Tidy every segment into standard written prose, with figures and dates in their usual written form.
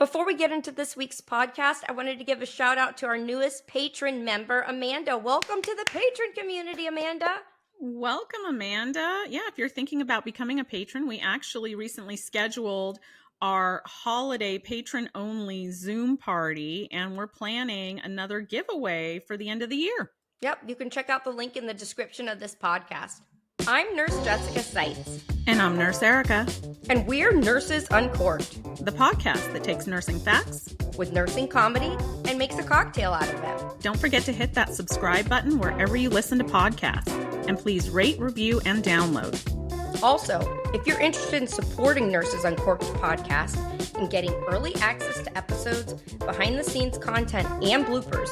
Before we get into this week's podcast, I wanted to give a shout out to our newest patron member, Amanda. Welcome to the patron community, Amanda. Welcome, Amanda. Yeah, if you're thinking about becoming a patron, we actually recently scheduled our holiday patron-only Zoom party, and we're planning another giveaway for the end of the year. Yep, you can check out the link in the description of this podcast. I'm Nurse Jessica Seitz. And I'm Nurse Erica. And we're Nurses Uncorked, the podcast that takes nursing facts with nursing comedy and makes a cocktail out of them. Don't forget to hit that subscribe button wherever you listen to podcasts. And please rate, review, and download. Also, if you're interested in supporting Nurses Uncorked podcast and getting early access to episodes, behind-the-scenes content, and bloopers,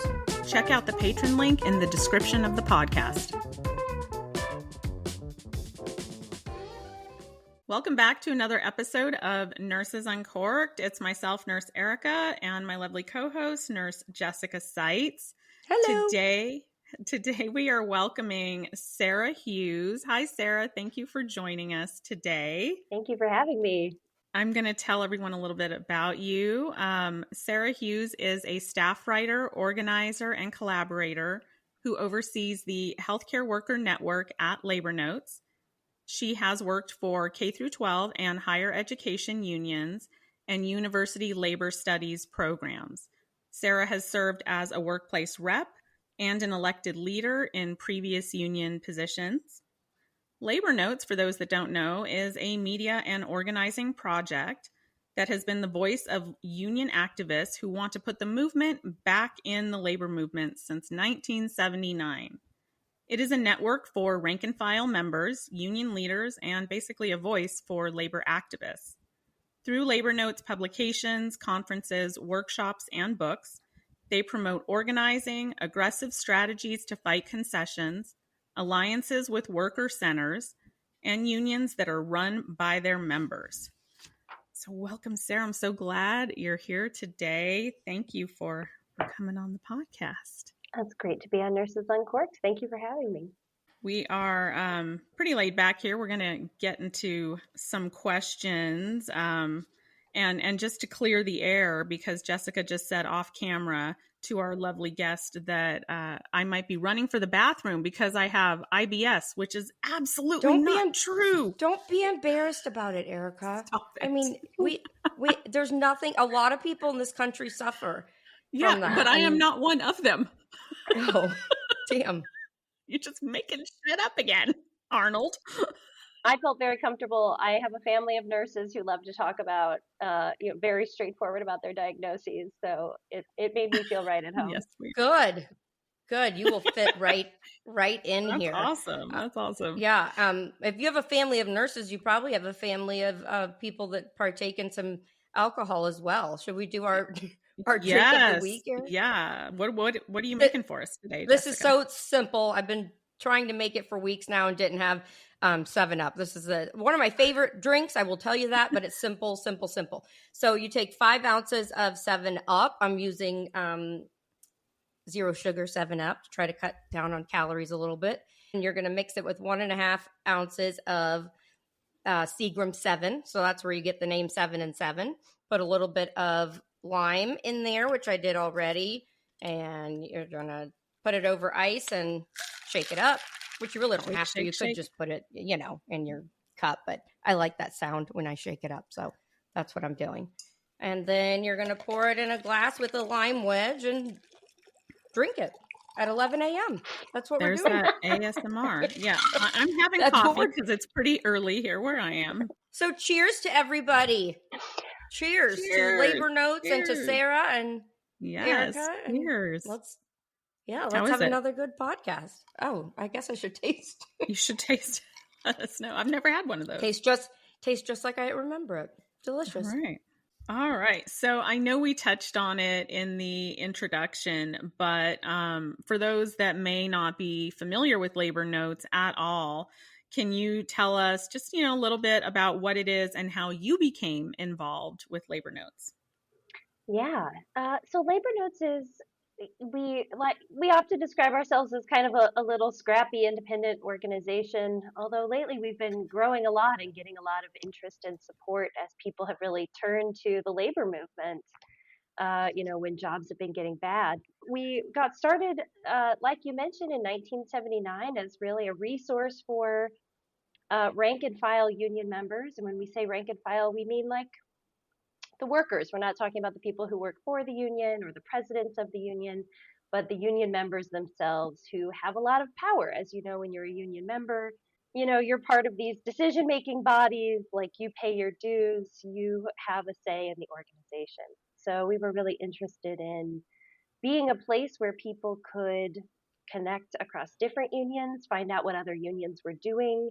check out the Patron link in the description of the podcast. Welcome back to another episode of Nurses Uncorked. It's myself, Nurse Erica, and my lovely co-host, Nurse Jessica Seitz. Hello. Today we are welcoming Sarah Hughes. Hi, Sarah. Thank you for joining us today. Thank you for having me. I'm going to tell everyone a little bit about you. Sarah Hughes is a staff writer, organizer, and collaborator who oversees the Healthcare Worker Network at Labor Notes. She has worked for K-12 and higher education unions and university labor studies programs. Sarah has served as a workplace rep and an elected leader in previous union positions. Labor Notes, for those that don't know, is a media and organizing project that has been the voice of union activists who want to put the movement back in the labor movement since 1979. It is a network for rank and file members, union leaders, and basically a voice for labor activists. Through Labor Notes publications, conferences, workshops, and books, they promote organizing, aggressive strategies to fight concessions, alliances with worker centers, and unions that are run by their members. So welcome, Sarah. I'm so glad you're here today. Thank you for coming on the podcast. That's great to be on Nurses Uncorked. Thank you for having me. We are pretty laid back here. We're going to get into some questions. And just to clear the air, because Jessica just said off camera to our lovely guest that I might be running for the bathroom because I have IBS, which is absolutely not true. Don't be embarrassed about it, Erica. Stop it. I mean, we there's nothing. A lot of people in this country suffer from that. But I am not one of them. Oh, damn. You're just making shit up again, Arnold. I felt very comfortable. I have a family of nurses who love to talk about, very straightforward about their diagnoses. So it made me feel right at home. Yes, Good. You will fit right in here. That's awesome. Yeah. If you have a family of nurses, you probably have a family of people that partake in some alcohol as well. Should we do our drink of the week here? Yeah. What are you making for us today, This Jessica? is so simple. I've been trying to make it for weeks now and didn't have 7-Up. This is one of my favorite drinks. I will tell you that, but it's simple. So you take 5 ounces of 7-Up. I'm using zero sugar 7-Up to try to cut down on calories a little bit. And you're going to mix it with 1.5 ounces of Seagram 7. So that's where you get the name 7 and 7. Put a little bit of lime in there, which I did already. And you're going to put it over ice and shake it up, which you really don't have to. You could just put it, in your cup. But I like that sound when I shake it up. So that's what I'm doing. And then you're going to pour it in a glass with a lime wedge and drink it at 11 a.m. That's what we're doing. There's that ASMR. Yeah, I'm having coffee because it's pretty early here where I am. So cheers to everybody. Cheers to Labor Notes and to Sarah and Erica. Cheers. Let's have another good podcast. Oh, I guess I should taste. You should taste. Let us know. I've never had one of those. Tastes just like I remember it. Delicious. All right. So I know we touched on it in the introduction, but for those that may not be familiar with Labor Notes at all, can you tell us just, a little bit about what it is and how you became involved with Labor Notes? Yeah. So Labor Notes is we often describe ourselves as kind of a little scrappy independent organization, although lately we've been growing a lot and getting a lot of interest and support as people have really turned to the labor movement, when jobs have been getting bad. We got started, like you mentioned, in 1979 as really a resource for rank and file union members. And when we say rank and file, we mean like the workers. We're not talking about the people who work for the union or the presidents of the union, but the union members themselves who have a lot of power. As you know, when you're a union member, you're part of these decision making bodies, like you pay your dues, you have a say in the organization. So we were really interested in being a place where people could connect across different unions, find out what other unions were doing.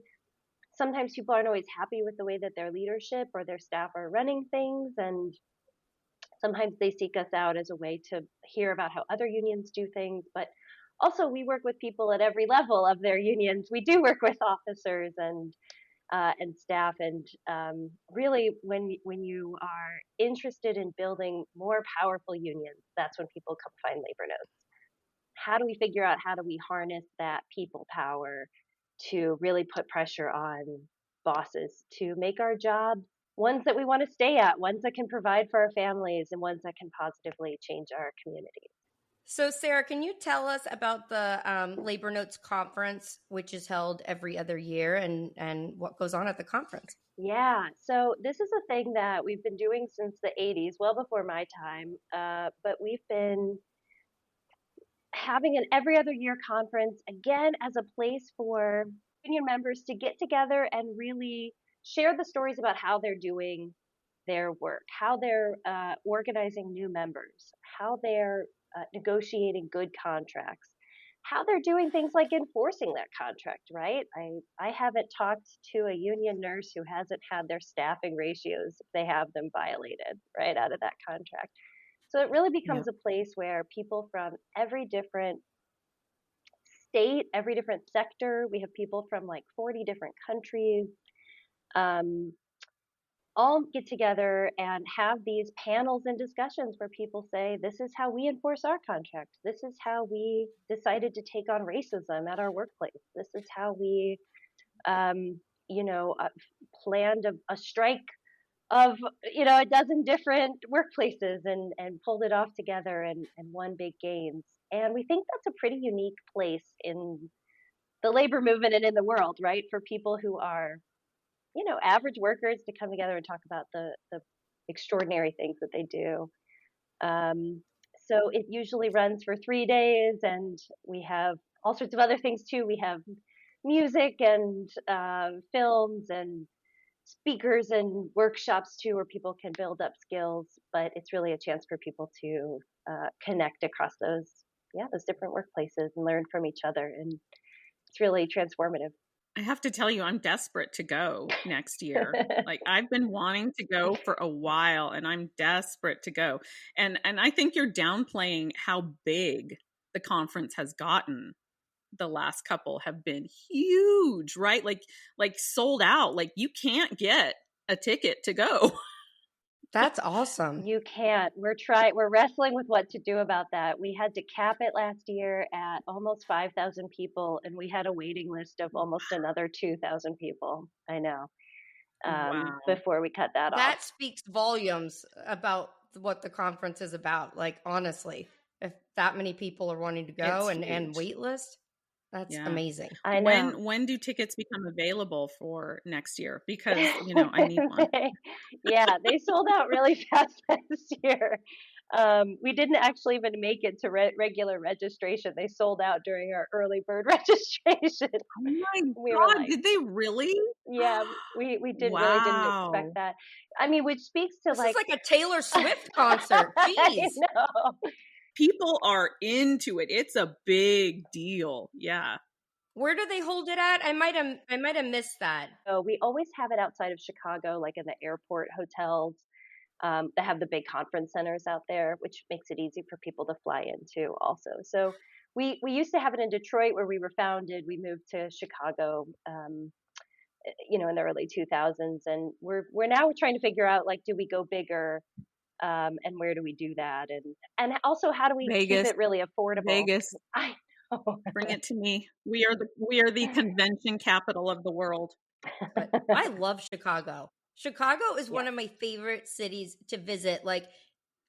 Sometimes people aren't always happy with the way that their leadership or their staff are running things, and sometimes they seek us out as a way to hear about how other unions do things. But also, we work with people at every level of their unions. We do work with officers and staff, and really, when you are interested in building more powerful unions, that's when people come find Labor Notes. How do we figure out how do we harness that people power to really put pressure on bosses to make our jobs ones that we want to stay at, ones that can provide for our families, and ones that can positively change our communities. So, Sarah, can you tell us about the Labor Notes Conference, which is held every other year, and what goes on at the conference? Yeah, so this is a thing that we've been doing since the 80s, well before my time, but we've been having an every other year conference, again, as a place for union members to get together and really share the stories about how they're doing their work, how they're organizing new members, how they're negotiating good contracts, how they're doing things like enforcing that contract, right? I haven't talked to a union nurse who hasn't had their staffing ratios, if they have them, violated right out of that contract. So it really becomes a place where people from every different state, every different sector, we have people from like 40 different countries, all get together and have these panels and discussions where people say, this is how we enforce our contract. This is how we decided to take on racism at our workplace. This is how we, planned a strike of a dozen different workplaces and pulled it off together and won big gains. And we think that's a pretty unique place in the labor movement and in the world, right? For people who are average workers to come together and talk about the extraordinary things that they do. So it usually runs for 3 days, and we have all sorts of other things too. We have music and films and speakers and workshops too, where people can build up skills. But it's really a chance for people to connect across those different workplaces and learn from each other, and it's really transformative. I have to tell you, I'm desperate to go next year. Like, I've been wanting to go for a while, and I'm desperate to go. And I think you're downplaying how big the conference has gotten. The last couple have been huge, right? Like sold out. Like, you can't get a ticket to go. That's awesome. You can't. We're wrestling with what to do about that. We had to cap it last year at almost 5,000 people, and we had a waiting list of almost another 2,000 people. I know. Wow. Before we cut that off. That speaks volumes about what the conference is about. Like, honestly, if that many people are wanting to go and wait list, that's amazing. I know. When do tickets become available for next year? Because, I need one. They sold out really fast this year. We didn't actually even make it to regular registration. They sold out during our early bird registration. Oh my God, did they really? Yeah, we really didn't expect that. I mean, which speaks to this is like a Taylor Swift concert. Jeez. I know. People are into it. It's a big deal. Yeah. Where do they hold it at? I might have missed that. So we always have it outside of Chicago, like in the airport hotels that have the big conference centers out there, which makes it easy for people to fly into also. So we used to have it in Detroit, where we were founded. We moved to Chicago, in the early 2000s, and we're now trying to figure out, like, do we go bigger? And where do we do that? And also, how do we keep Vegas, it really affordable? Vegas, I know. bring it to me. We are the convention capital of the world. But I love Chicago. Chicago is Yeah. one of my favorite cities to visit. Like,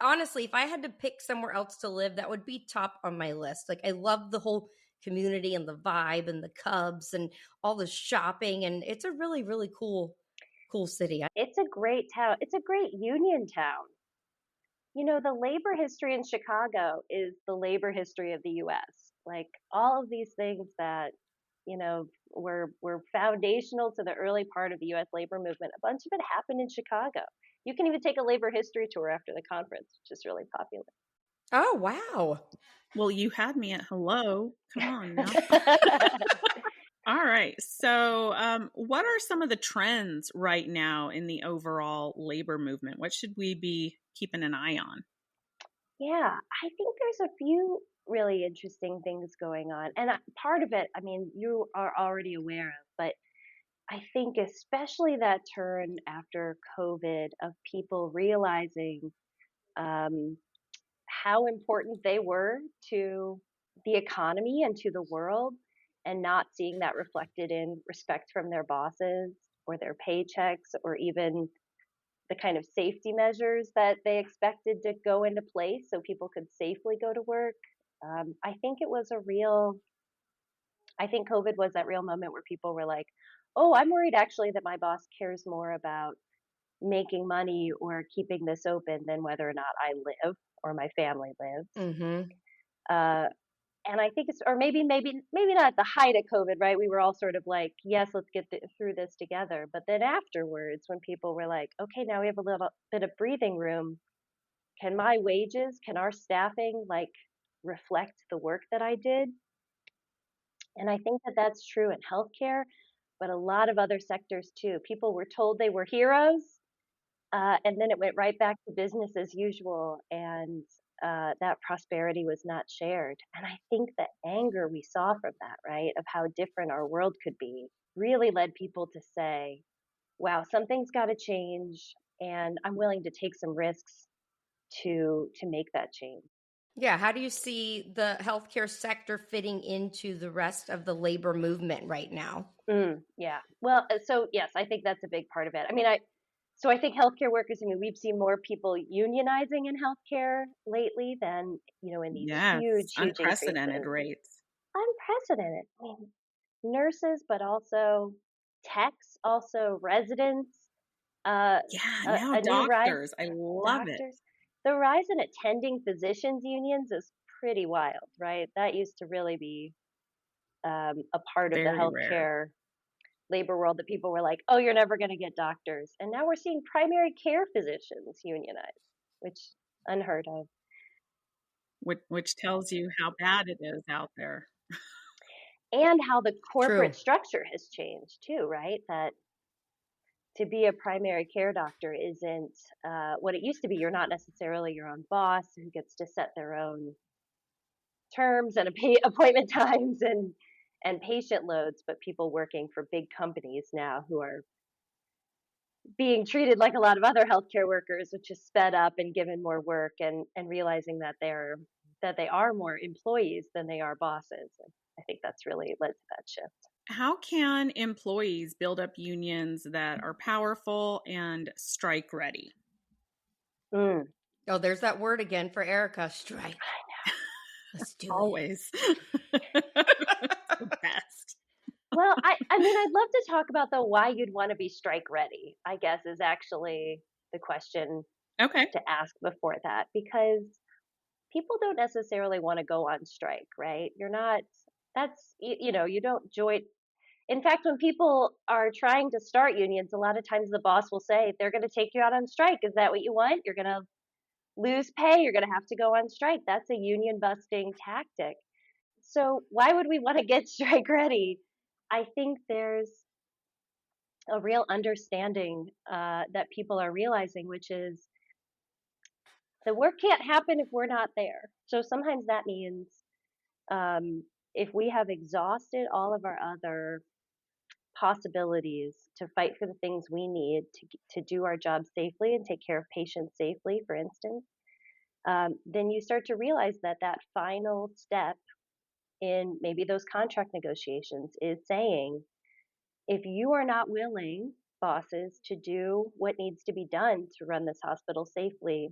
honestly, if I had to pick somewhere else to live, that would be top on my list. Like, I love the whole community and the vibe and the Cubs and all the shopping. And it's a really, really cool city. It's a great town. It's a great union town. The labor history in Chicago is the labor history of the US. Like all of these things that, were foundational to the early part of the US labor movement, a bunch of it happened in Chicago. You can even take a labor history tour after the conference, which is really popular. Oh, wow. Well, you had me at hello. Come on now. All right. So, what are some of the trends right now in the overall labor movement? What should we be keeping an eye on? Yeah, I think there's a few really interesting things going on. And part of it, I mean, you are already aware of, but I think especially that turn after COVID of people realizing um, how important they were to the economy and to the world, and not seeing that reflected in respect from their bosses or their paychecks or even the kind of safety measures that they expected to go into place so people could safely go to work. I think it was I think COVID was that real moment where people were like, oh, I'm worried actually that my boss cares more about making money or keeping this open than whether or not I live or my family lives. Mm-hmm. Uh, and I think or maybe not at the height of COVID, right? We were all sort of like, yes, let's get through this together. But then afterwards, when people were like, okay, now we have a little bit of breathing room. Can my wages, can our staffing like reflect the work that I did? And I think that that's true in healthcare, but a lot of other sectors too. People were told they were heroes, and then it went right back to business as usual, and that prosperity was not shared. And I think the anger we saw from that, right, of how different our world could be, really led people to say, wow, something's got to change, and I'm willing to take some risks to make that change. Yeah. How do you see the healthcare sector fitting into the rest of the labor movement right now? Yeah. Well, so yes, I think that's a big part of it. I mean, so I think healthcare workers, I mean, we've seen more people unionizing in healthcare lately than, in these Yes, huge, huge unprecedented increases. rates. Unprecedented. I mean, nurses, but also techs, also residents, uh, Yeah, a, now a new rise, doctors. I love it. doctors. The rise in attending physicians unions is pretty wild, right? That used to really be a part of the Very rare. healthcare labor world that people were like, oh, you're never going to get doctors. And now we're seeing primary care physicians unionize, which unheard of. Which tells you how bad it is out there. And how the True. corporate structure has changed too, right? That to be a primary care doctor isn't what it used to be. You're not necessarily your own boss who gets to set their own terms and appointment times and patient loads, but people working for big companies now who are being treated like a lot of other healthcare workers, which is sped up and given more work, and realizing that they are more employees than they are bosses. And I think that's really led to that shift. How can employees build up unions that are powerful and strike ready? Mm. Oh, there's that word again for Erica. Strike. Let's do Always. Best. Well, I mean, I'd love to talk about though why you'd want to be strike ready, I guess is actually the question Okay. to ask before that, because people don't necessarily want to go on strike, right? You're not, you don't join. In fact, when people are trying to start unions, a lot of times the boss will say, they're going to take you out on strike. Is that what you want? You're going to lose pay. You're going to have to go on strike. That's a union busting tactic. So why would we want to get strike ready? I think there's a real understanding that people are realizing, which is the work can't happen if we're not there. So sometimes that means if we have exhausted all of our other possibilities to fight for the things we need to do our job safely and take care of patients safely, for instance, then you start to realize that that final step in maybe those contract negotiations is saying, if you are not willing, bosses, to do what needs to be done to run this hospital safely,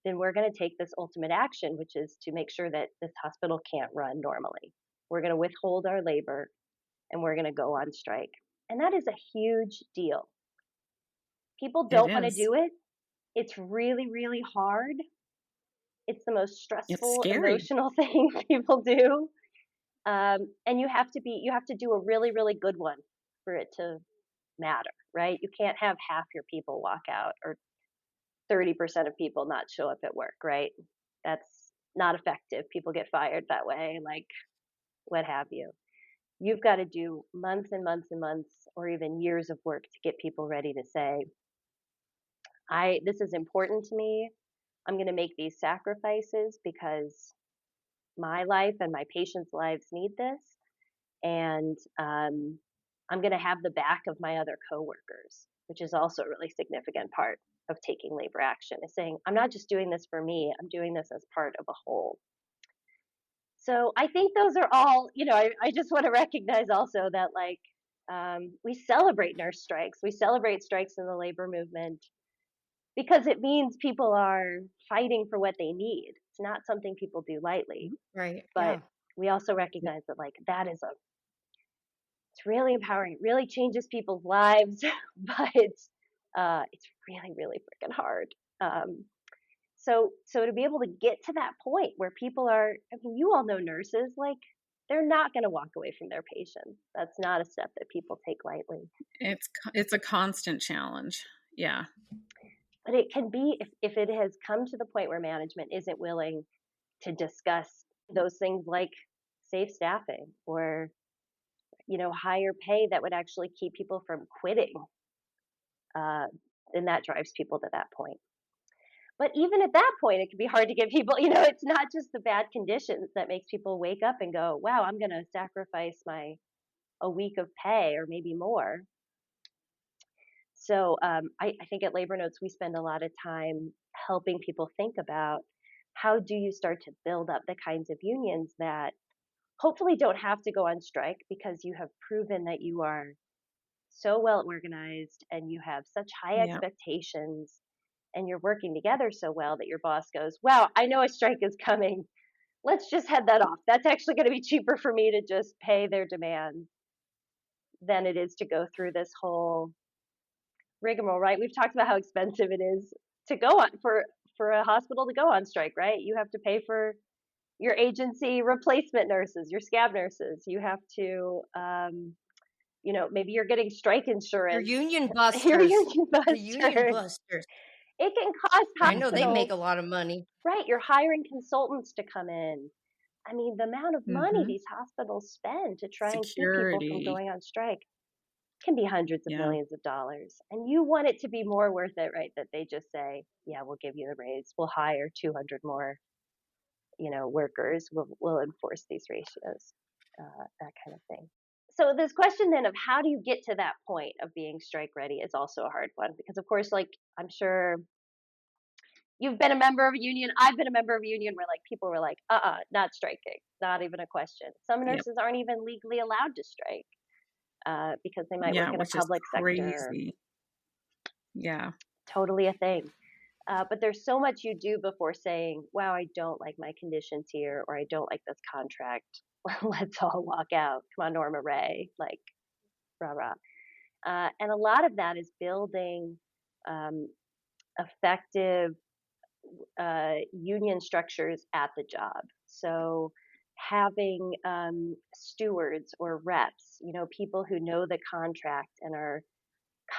then we're going to take this ultimate action, which is to make sure that this hospital can't run normally. We're going to withhold our labor and we're going to go on strike. And that is a huge deal. People It don't want to is. do it. It's really, really hard. It's the most It's stressful, scary. emotional thing people do. And you have to do a really, really good one for it to matter, right? You can't have half your people walk out or 30% of people not show up at work, right? That's not effective. People get fired that way, like what have you. You've got to do months and months and months or even years of work to get people ready to say, this is important to me. I'm going to make these sacrifices because my life and my patients' lives need this. And I'm going to have the back of my other coworkers, which is also a really significant part of taking labor action, is saying, I'm not just doing this for me, I'm doing this as part of a whole. So I think those are all, I just want to recognize also that we celebrate nurse strikes. We celebrate strikes in the labor movement because it means people are fighting for what they need. It's not something people do lightly. Right. But Yeah. we also recognize that it's really empowering. It really changes people's lives, but it's really, really freaking hard. So to be able to get to that point where people are, I mean, you all know nurses, like they're not going to walk away from their patients. That's not a step that people take lightly. It's a constant challenge. Yeah. But it can be if it has come to the point where management isn't willing to discuss those things like safe staffing or higher pay that would actually keep people from quitting, then that drives people to that point. But even at that point, it can be hard to get people, it's not just the bad conditions that makes people wake up and go, wow, I'm going to sacrifice a week of pay or maybe more. So I think at Labor Notes, we spend a lot of time helping people think about how do you start to build up the kinds of unions that hopefully don't have to go on strike because you have proven that you are so well organized and you have such high expectations and you're working together so well that your boss goes, wow, I know a strike is coming. Let's just head that off. That's actually going to be cheaper for me to just pay their demands than it is to go through this whole rigmarole, right? We've talked about how expensive it is to go on for a hospital to go on strike, right? You have to pay for your agency replacement nurses, your scab nurses. You have to, maybe you're getting strike insurance. Your union busters. Your union busters. The union busters. It can cost hospitals. I know they make a lot of money. Right. You're hiring consultants to come in. I mean, the amount of money these hospitals spend to try and keep people from going on strike can be hundreds of millions of dollars. And you want it to be more worth it, right? That they just say, yeah, we'll give you the raise. We'll hire 200 more, workers. We'll enforce these ratios, that kind of thing. So this question then of how do you get to that point of being strike ready is also a hard one because, of course, I'm sure you've been a member of a union. I've been a member of a union where people were like, not striking, not even a question. Some nurses aren't even legally allowed to strike because they might work in a public sector. Yeah. Totally a thing. But there's so much you do before saying, wow, I don't like my conditions here, or I don't like this contract. Let's all walk out. Come on, Norma Ray, rah, rah. And a lot of that is building effective union structures at the job. So having stewards or reps, people who know the contract and are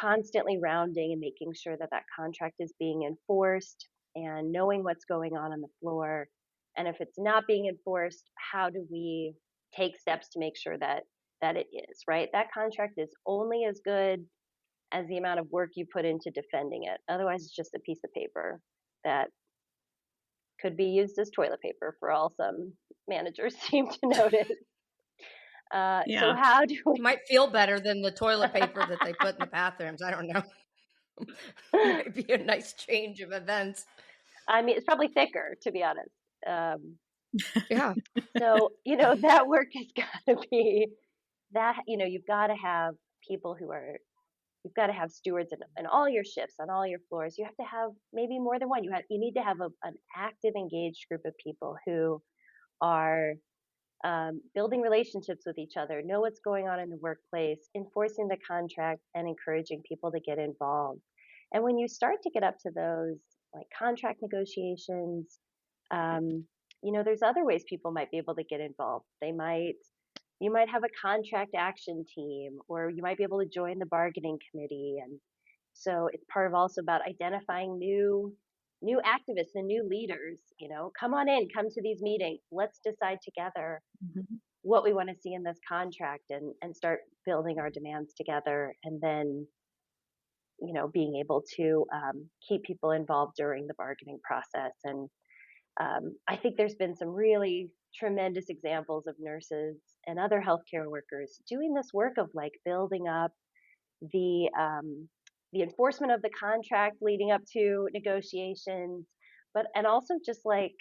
constantly rounding and making sure that that contract is being enforced and knowing what's going on the floor. And if it's not being enforced, how do we take steps to make sure that it is, right? That contract is only as good as the amount of work you put into defending it. Otherwise, it's just a piece of paper that could be used as toilet paper for all some managers seem to notice. So how do we... It might feel better than the toilet paper that they put in the bathrooms. I don't know. It might be a nice change of events. I mean, it's probably thicker, to be honest. Yeah. So, that work has got to be that, you've got to have people you've got to have stewards in all your shifts, on all your floors. You have to have maybe more than one. You need to have an active, engaged group of people who are building relationships with each other, know what's going on in the workplace, enforcing the contract, and encouraging people to get involved. And when you start to get up to those like contract negotiations, there's other ways people might be able to get involved. You might have a contract action team, or you might be able to join the bargaining committee. And so it's part of also about identifying new activists and new leaders. Come on in, come to these meetings. Let's decide together what we want to see in this contract, and start building our demands together. And then, being able to keep people involved during the bargaining process. And I think there's been some really tremendous examples of nurses and other healthcare workers doing this work of like building up the enforcement of the contract leading up to negotiations, and also just like,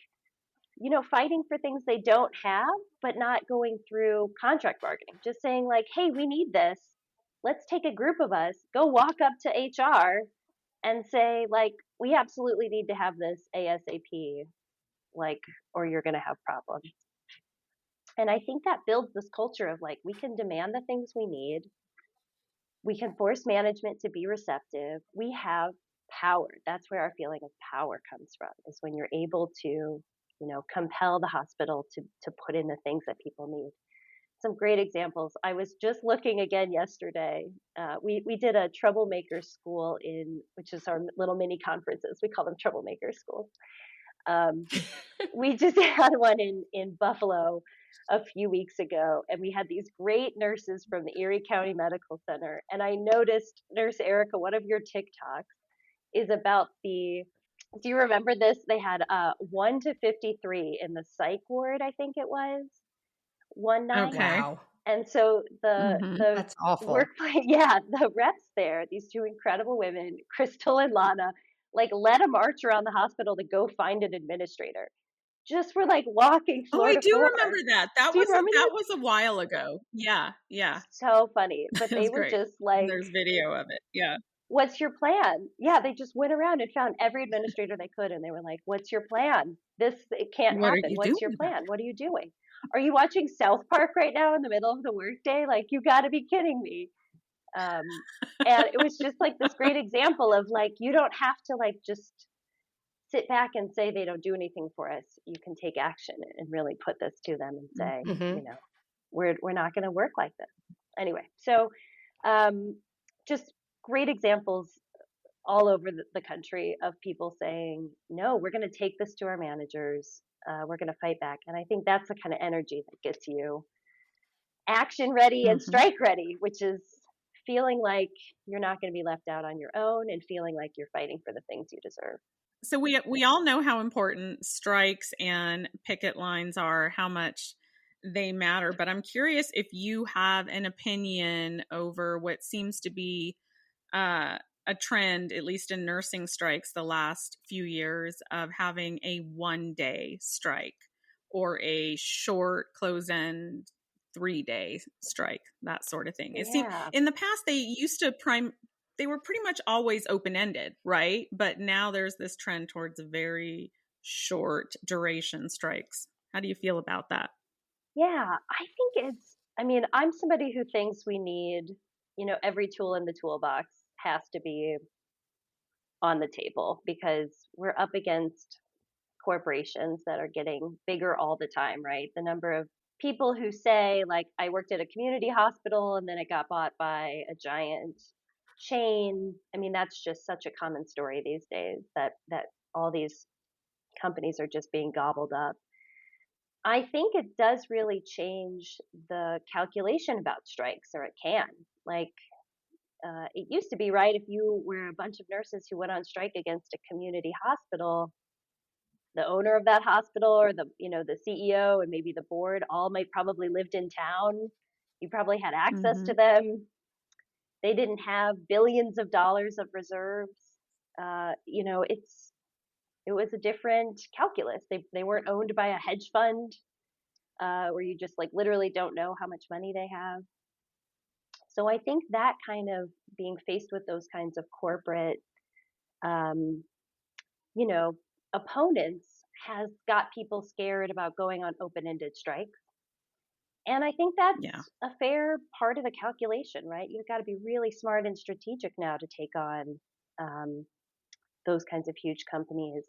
fighting for things they don't have, but not going through contract bargaining, just saying like, hey, we need this. Let's take a group of us, go walk up to HR and say like, we absolutely need to have this ASAP, like, or you're going to have problems. And I think that builds this culture of like, we can demand the things we need. We can force management to be receptive. We have power. That's where our feeling of power comes from, is when you're able to, compel the hospital to put in the things that people need. Some great examples. I was just looking again yesterday. We did a troublemaker school which is our little mini conferences. We call them troublemaker schools. We just had one in Buffalo a few weeks ago, and we had these great nurses from the Erie County Medical Center. And I noticed, Nurse Erica, one of your TikToks is about do you remember this? They had 1 to 53 in the psych ward, I think it was, one night. Okay. Wow. And so the That's awful. workplace, the reps there, these two incredible women, Crystal and Lana, like led a march around the hospital to go find an administrator. Just for like walking floor I to do floor. remember that. That was a while ago. Yeah. So funny. But they were great. just like, there's video of it. Yeah. What's your plan? Yeah, they just went around and found every administrator they could, and they were like, what's your plan? It can't happen. What's your plan? What are you doing? Are you watching South Park right now in the middle of the workday? Like, you got to be kidding me. And it was just like this great example of like, you don't have to like just sit back and say they don't do anything for us. You can take action and really put this to them and say, we're not going to work like this. Anyway, so just great examples all over the country of people saying, no, we're going to take this to our managers. We're going to fight back. And I think that's the kind of energy that gets you action ready and strike ready, which is feeling like you're not going to be left out on your own and feeling like you're fighting for the things you deserve. So we all know how important strikes and picket lines are, how much they matter. But I'm curious if you have an opinion over what seems to be a trend, at least in nursing strikes the last few years, of having a 1-day strike or a short close-end 3-day strike, that sort of thing. It seemed in the past they used to they were pretty much always open-ended, right? But now there's this trend towards very short duration strikes. How do you feel about that? Yeah, I think I'm somebody who thinks we need, every tool in the toolbox has to be on the table, because we're up against corporations that are getting bigger all the time, right? The number of people who say, like, I worked at a community hospital and then it got bought by a giant chain. I mean, that's just such a common story these days, that all these companies are just being gobbled up. I think it does really change the calculation about strikes, or it can. Like, it used to be, right, if you were a bunch of nurses who went on strike against a community hospital, the owner of that hospital or the CEO and maybe the board all might probably lived in town You probably had access to Mhm. them. They didn't have billions of dollars of reserves. It was a different calculus. They weren't owned by a hedge fund where you just like literally don't know how much money they have. So I think that kind of being faced with those kinds of corporate, um, you know, opponents has got people scared about going on open-ended strikes. And I think Yeah. that's a fair part of the calculation, right? You've got to be really smart and strategic now to take on um, those kinds of huge companies.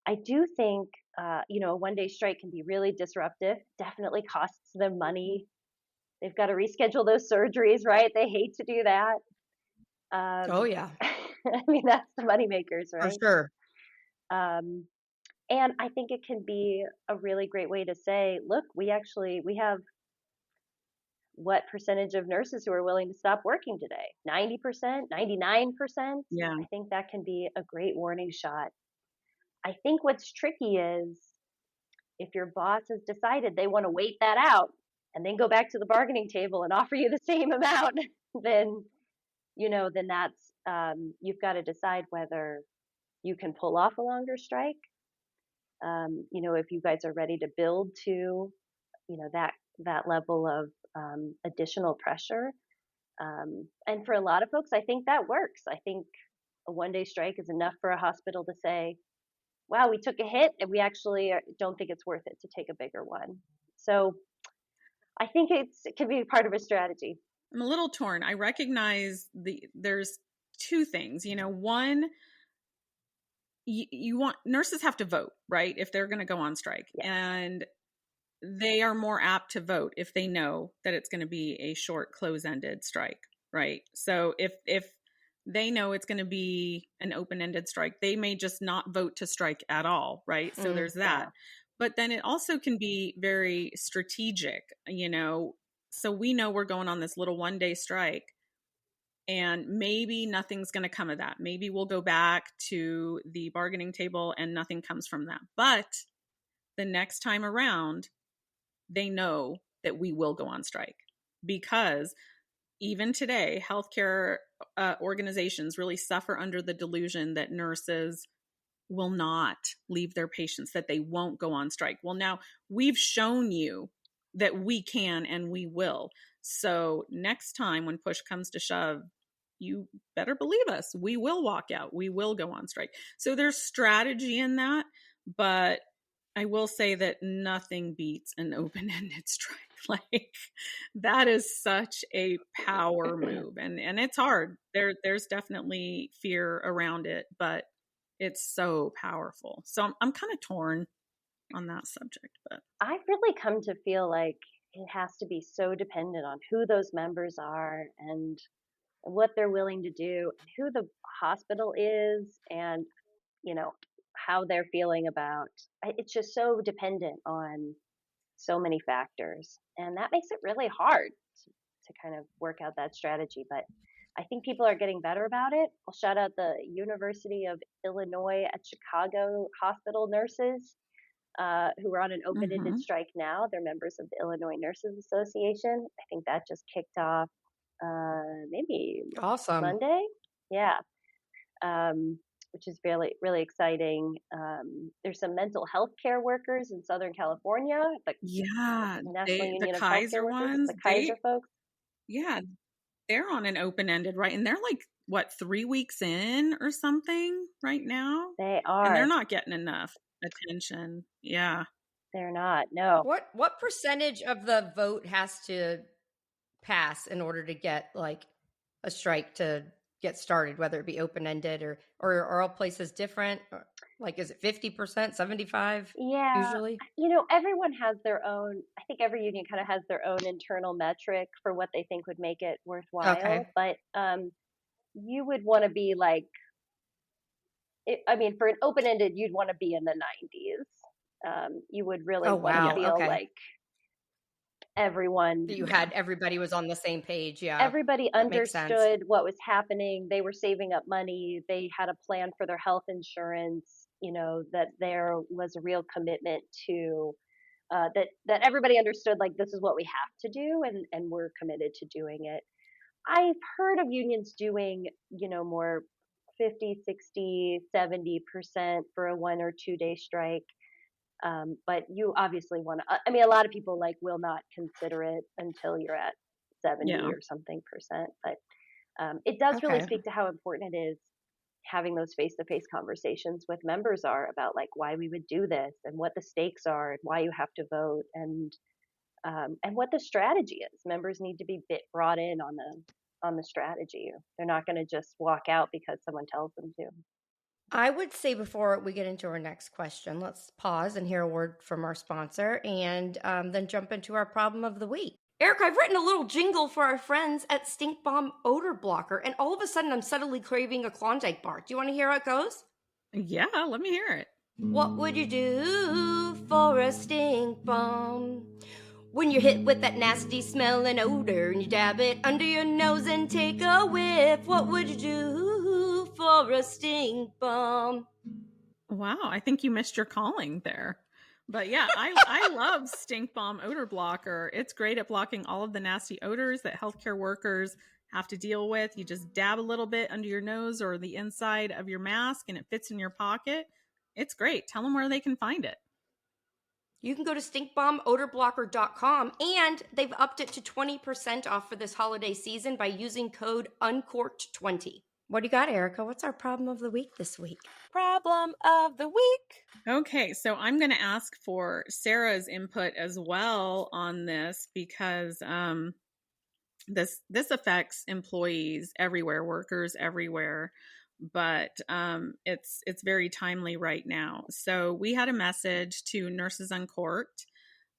I do think, a one-day strike can be really disruptive. Definitely costs them money. They've got to reschedule those surgeries, right? They hate to do that. Oh, Um, yeah, I mean, that's the money makers, for right? sure. Um, and I think it can be a really great way to say, look, we have what percentage of nurses who are willing to stop working today? 90%, 99%? Yeah. I think that can be a great warning shot. I think what's tricky is if your boss has decided they want to wait that out and then go back to the bargaining table and offer you the same amount, then then that's you've got to decide whether you can pull off a longer strike. If you guys are ready to build to that level of additional pressure. And for a lot of folks, I think that works. I think a one-day strike is enough for a hospital to say, wow, we took a hit and we actually don't think it's worth it to take a bigger one. So I think it can be part of a strategy. I'm a little torn. I recognize there's two things. One, you want nurses have to vote, right? If they're going to go on strike. Yes. And they are more apt to vote if they know that it's going to be a short close-ended strike, right? So if they know it's going to be an open-ended strike, they may just not vote to strike at all, right? So there's that. Yeah. But then it also can be very strategic, so we know we're going on this little one-day strike, and maybe nothing's going to come of that. Maybe we'll go back to the bargaining table and nothing comes from that. But the next time around, they know that we will go on strike, because even today, healthcare organizations really suffer under the delusion that nurses will not leave their patients, that they won't go on strike. Well, now we've shown you that we can and we will. So next time when push comes to shove, you better believe us. We will walk out. We will go on strike. So there's strategy in that, but I will say that nothing beats an open-ended strike. Like, that is such a power move, and it's hard. There's definitely fear around it, but it's so powerful. So I'm kind of torn on that subject, but I've really come to feel like it has to be so dependent on who those members are and what they're willing to do, and who the hospital is, and how they're feeling about. It's just so dependent on so many factors, and that makes it really hard to kind of work out that strategy. But I think people are getting better about it. I'll shout out the University of Illinois at Chicago hospital nurses who are on an open-ended mm-hmm. strike now. They're members of the Illinois Nurses Association. I think that just kicked off maybe Awesome. Monday. Yeah. Which is really, really exciting. There's some mental health care workers in Southern California, the Yeah, National the Union of Healthcare Kaiser Workers, ones, the Kaiser folks. yeah, they're on an open-ended, right? And they're like, what, 3 weeks in or something right now? They And they're are. not getting enough attention. Yeah. They're not. No. What percentage of the vote has to pass in order to get like a strike to get started, whether it be open ended or are all places different? Like, is it 50%, 75 Yeah. usually? Everyone has their own, I think every union kind of has their own internal metric for what they think would make it Okay. worthwhile. But you would want to be like, I mean, for an open ended, you'd want to be in the 90s. You would really Oh, want to Yeah. wow. feel Okay. like everyone That you Yeah. had everybody was on the same page. Yeah. everybody That makes sense. understood what was happening. They were saving up money. They had a plan for their health insurance, that there was a real commitment to that everybody understood, like, this is what we have to do, and we're committed to doing it. I've heard of unions doing, more 50, 60, 70% for a 1 or 2 day strike. But you obviously want to, I mean, a lot of people like will not consider it until you're at 70 Yeah. or something percent. But it does really Okay. speak to how important it is having those face-to-face conversations with members are about, like, why we would do this and what the stakes are and why you have to vote, and what the strategy is. Members need to be brought in on the strategy. They're not going to just walk out because someone tells them to. I would say before we get into our next question, let's pause and hear a word from our sponsor and then jump into our problem of the week. Eric, I've written a little jingle for our friends at Stink Bomb Odor Blocker, and all of a sudden I'm suddenly craving a Klondike bar. Do you want to hear how it goes? Yeah, let me hear it. What would you do for a stink bomb? When you're hit with that nasty smell and odor and you dab it under your nose and take a whiff, what would you do for a stink bomb? Wow, I think you missed your calling there. But yeah, I love Stink Bomb Odor Blocker. It's great at blocking all of the nasty odors that healthcare workers have to deal with. You just dab a little bit under your nose or the inside of your mask and it fits in your pocket. It's great. Tell them where they can find it. You can go to stinkbombodorblocker.com, and they've upped it to 20% off for this holiday season by using code UNCORKED20. What do you got, Erica? What's our problem of the week this week? Problem of the week. Okay, so I'm going to ask for Sarah's input as well on this because this affects employees everywhere, workers everywhere, but it's very timely right now. So we had a message to Nurses Uncorked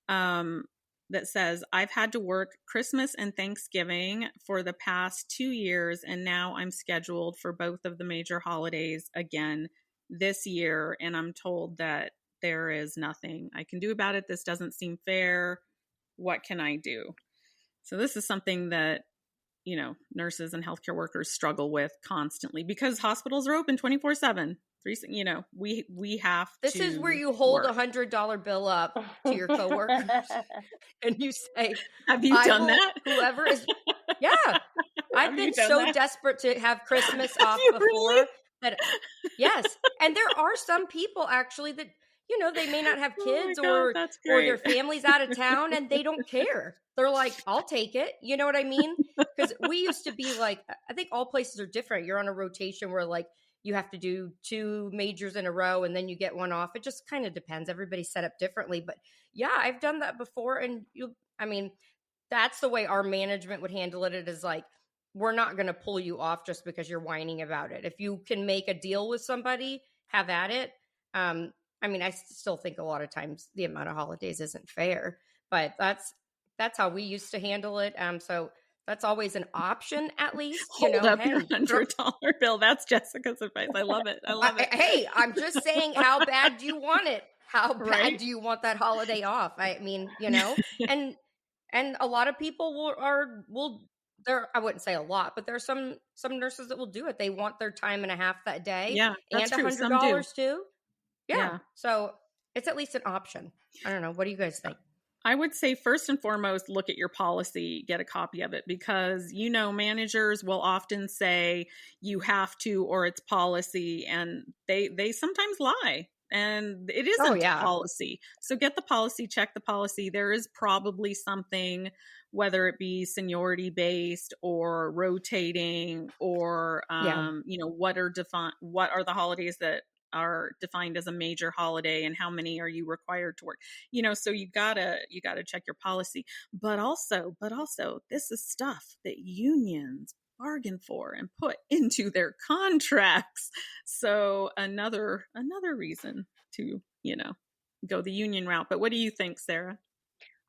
that says, I've had to work Christmas and Thanksgiving for the past 2 years, and now I'm scheduled for both of the major holidays again this year, and I'm told that there is nothing I can do about it. This doesn't seem fair. What can I do? So this is something that, nurses and healthcare workers struggle with constantly because hospitals are open 24/7. We have This to is where you hold work. $100 bill up to your coworkers and you say, Have you done that? Whoever is, yeah. I've been so desperate to have Christmas off before really? that. Yes. And there are some people actually that, they may not have kids or their family's out of town and they don't care. They're like, I'll take it. You know what I mean? Because we used to be like, I think all places are different. You're on a rotation where like you have to do 2 majors in a row and then you get one off. It just kind of depends. Everybody's set up differently. But yeah, I've done that before. And that's the way our management would handle it. It is like, we're not going to pull you off just because you're whining about it. If you can make a deal with somebody, have at it. I still think a lot of times the amount of holidays isn't fair, but that's how we used to handle it. So that's always an option, at least. Hold up your $100 bill. That's Jessica's advice. I love it. I love it. Hey, I'm just saying, how bad do you want it? How bad do you want that holiday off? And a lot of people will there. I wouldn't say a lot, but there are some nurses that will do it. They want their time and a half that day. Yeah, and $100 too. Yeah. So it's at least an option. I don't know. What do you guys think? I would say first and foremost, look at your policy, get a copy of it, because, managers will often say you have to, or it's policy, and they sometimes lie, and it isn't policy. So get the policy, check the policy. There is probably something, whether it be seniority based or rotating or, what are the holidays that are defined as a major holiday and how many are you required to work, so you gotta check your policy, but also this is stuff that unions bargain for and put into their contracts. So another reason to, go the union route. But what do you think, Sarah?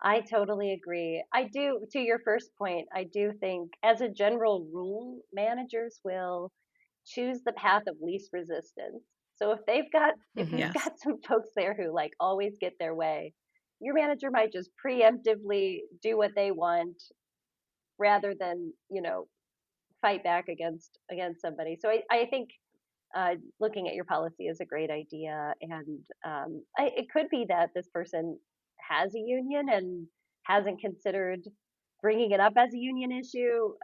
I totally agree. I do, to your first point, I do think as a general rule, managers will choose the path of least resistance. So if you've got some folks there who like always get their way, your manager might just preemptively do what they want rather than, fight back against somebody. So I think looking at your policy is a great idea. And it could be that this person has a union and hasn't considered bringing it up as a union issue.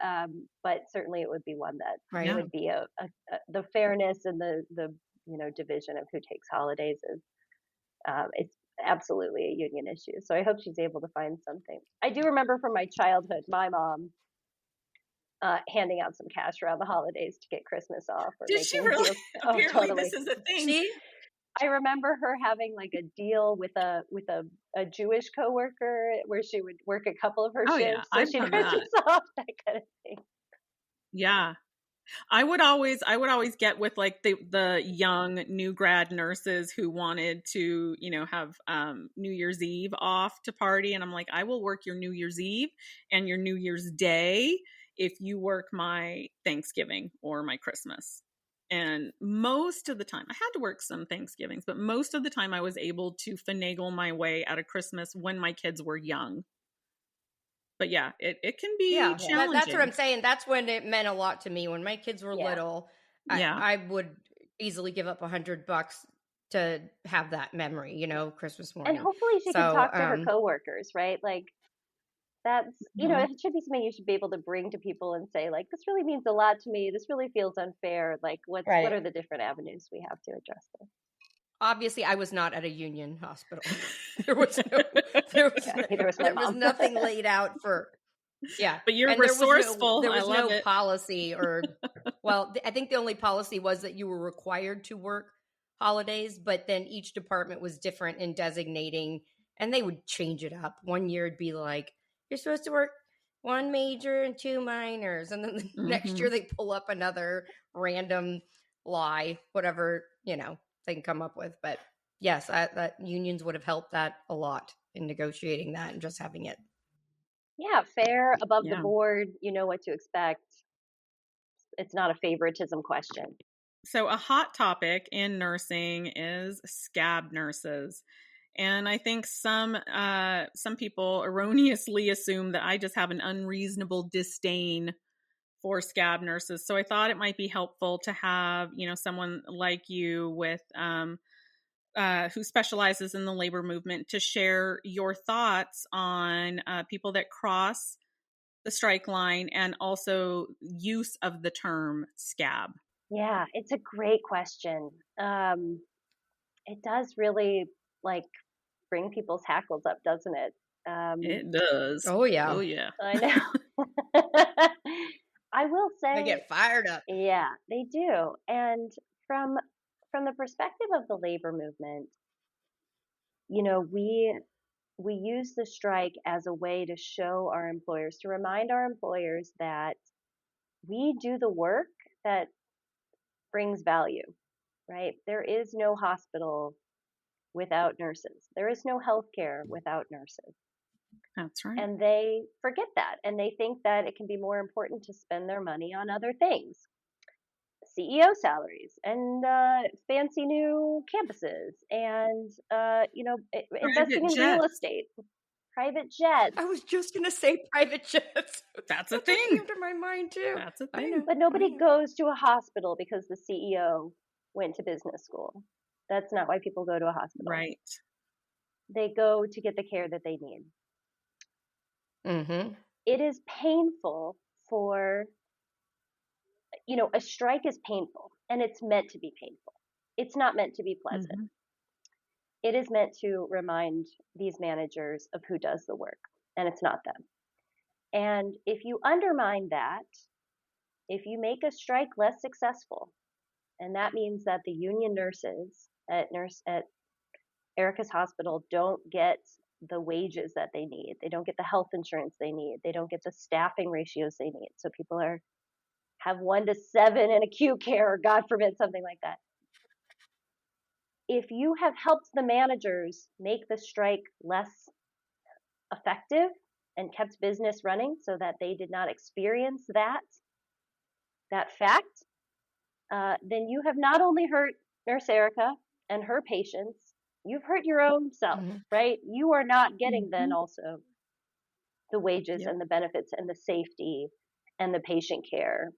But certainly it would be one that Right. would be the fairness and the division of who takes holidays is it's absolutely a union issue. So I hope she's able to find something. I do remember from my childhood, my mom handing out some cash around the holidays to get Christmas off. Or Did she making really? deals. Oh, Apparently totally. this is a thing. See? I remember her having like a deal with a Jewish coworker where she would work a couple of her Oh, shifts, yeah. so I've she'd done Christmas off, that kind of thing. Yeah. I would always get with like the young new grad nurses who wanted to, have New Year's Eve off to party. And I'm like, I will work your New Year's Eve and your New Year's Day if you work my Thanksgiving or my Christmas. And most of the time, I had to work some Thanksgivings, but most of the time I was able to finagle my way out of Christmas when my kids were young. But yeah, it can be challenging. That's what I'm saying. That's when it meant a lot to me. When my kids were little, Yeah. I would easily give up $100 to have that memory, Christmas morning. And hopefully she can talk to her coworkers, right? Like that's, it should be something you should be able to bring to people and say, like, this really means a lot to me. This really feels unfair. Like, what are the different avenues we have to address this? Obviously, I was not at a union hospital. There was nothing laid out for. Yeah, but you're resourceful. There was no it. policy, or I think the only policy was that you were required to work holidays, but then each department was different in designating, and they would change it up. One year it'd be like, you're supposed to work 1 major and 2 minors, and then the next year they pull up another random lie, whatever they can come up with. But yes, that unions would have helped that a lot in negotiating that and just having it. Yeah, fair, above the board, you know what to expect. It's not a favoritism question. So a hot topic in nursing is scab nurses. And I think some people erroneously assume that I just have an unreasonable disdain for scab nurses. So I thought it might be helpful to have, someone like you with who specializes in the labor movement to share your thoughts on people that cross the strike line and also use of the term scab. Yeah, it's a great question. It does really bring people's hackles up, doesn't it? It does. Oh yeah. Oh yeah. I know. I will say they get fired up. Yeah, they do. And from the perspective of the labor movement, we use the strike as a way to show our employers, to remind our employers that we do the work that brings value, right? There is no hospital without nurses. There is no healthcare without nurses. That's right. And they forget that. And they think that it can be more important to spend their money on other things. CEO salaries and fancy new campuses and, investing in real estate, private jets. I was just going to say private jets. That's a thing. Came to my mind too. That's a thing. But nobody goes to a hospital because the CEO went to business school. That's not why people go to a hospital. Right. They go to get the care that they need. Mm-hmm. It is painful for, a strike is painful, and it's meant to be painful. It's not meant to be pleasant. Mm-hmm. It is meant to remind these managers of who does the work, and it's not them. And if you undermine that, if you make a strike less successful, and that means that the union nurses at Erica's hospital don't get the wages that they need, they don't get the health insurance they need, they don't get the staffing ratios they need. So people have 1 to 7 in acute care, or God forbid, something like that. If you have helped the managers make the strike less effective and kept business running so that they did not experience that fact, then you have not only hurt Nurse Erica and her patients, you've hurt your own self, right? You are not getting then also the wages and the benefits and the safety and the patient care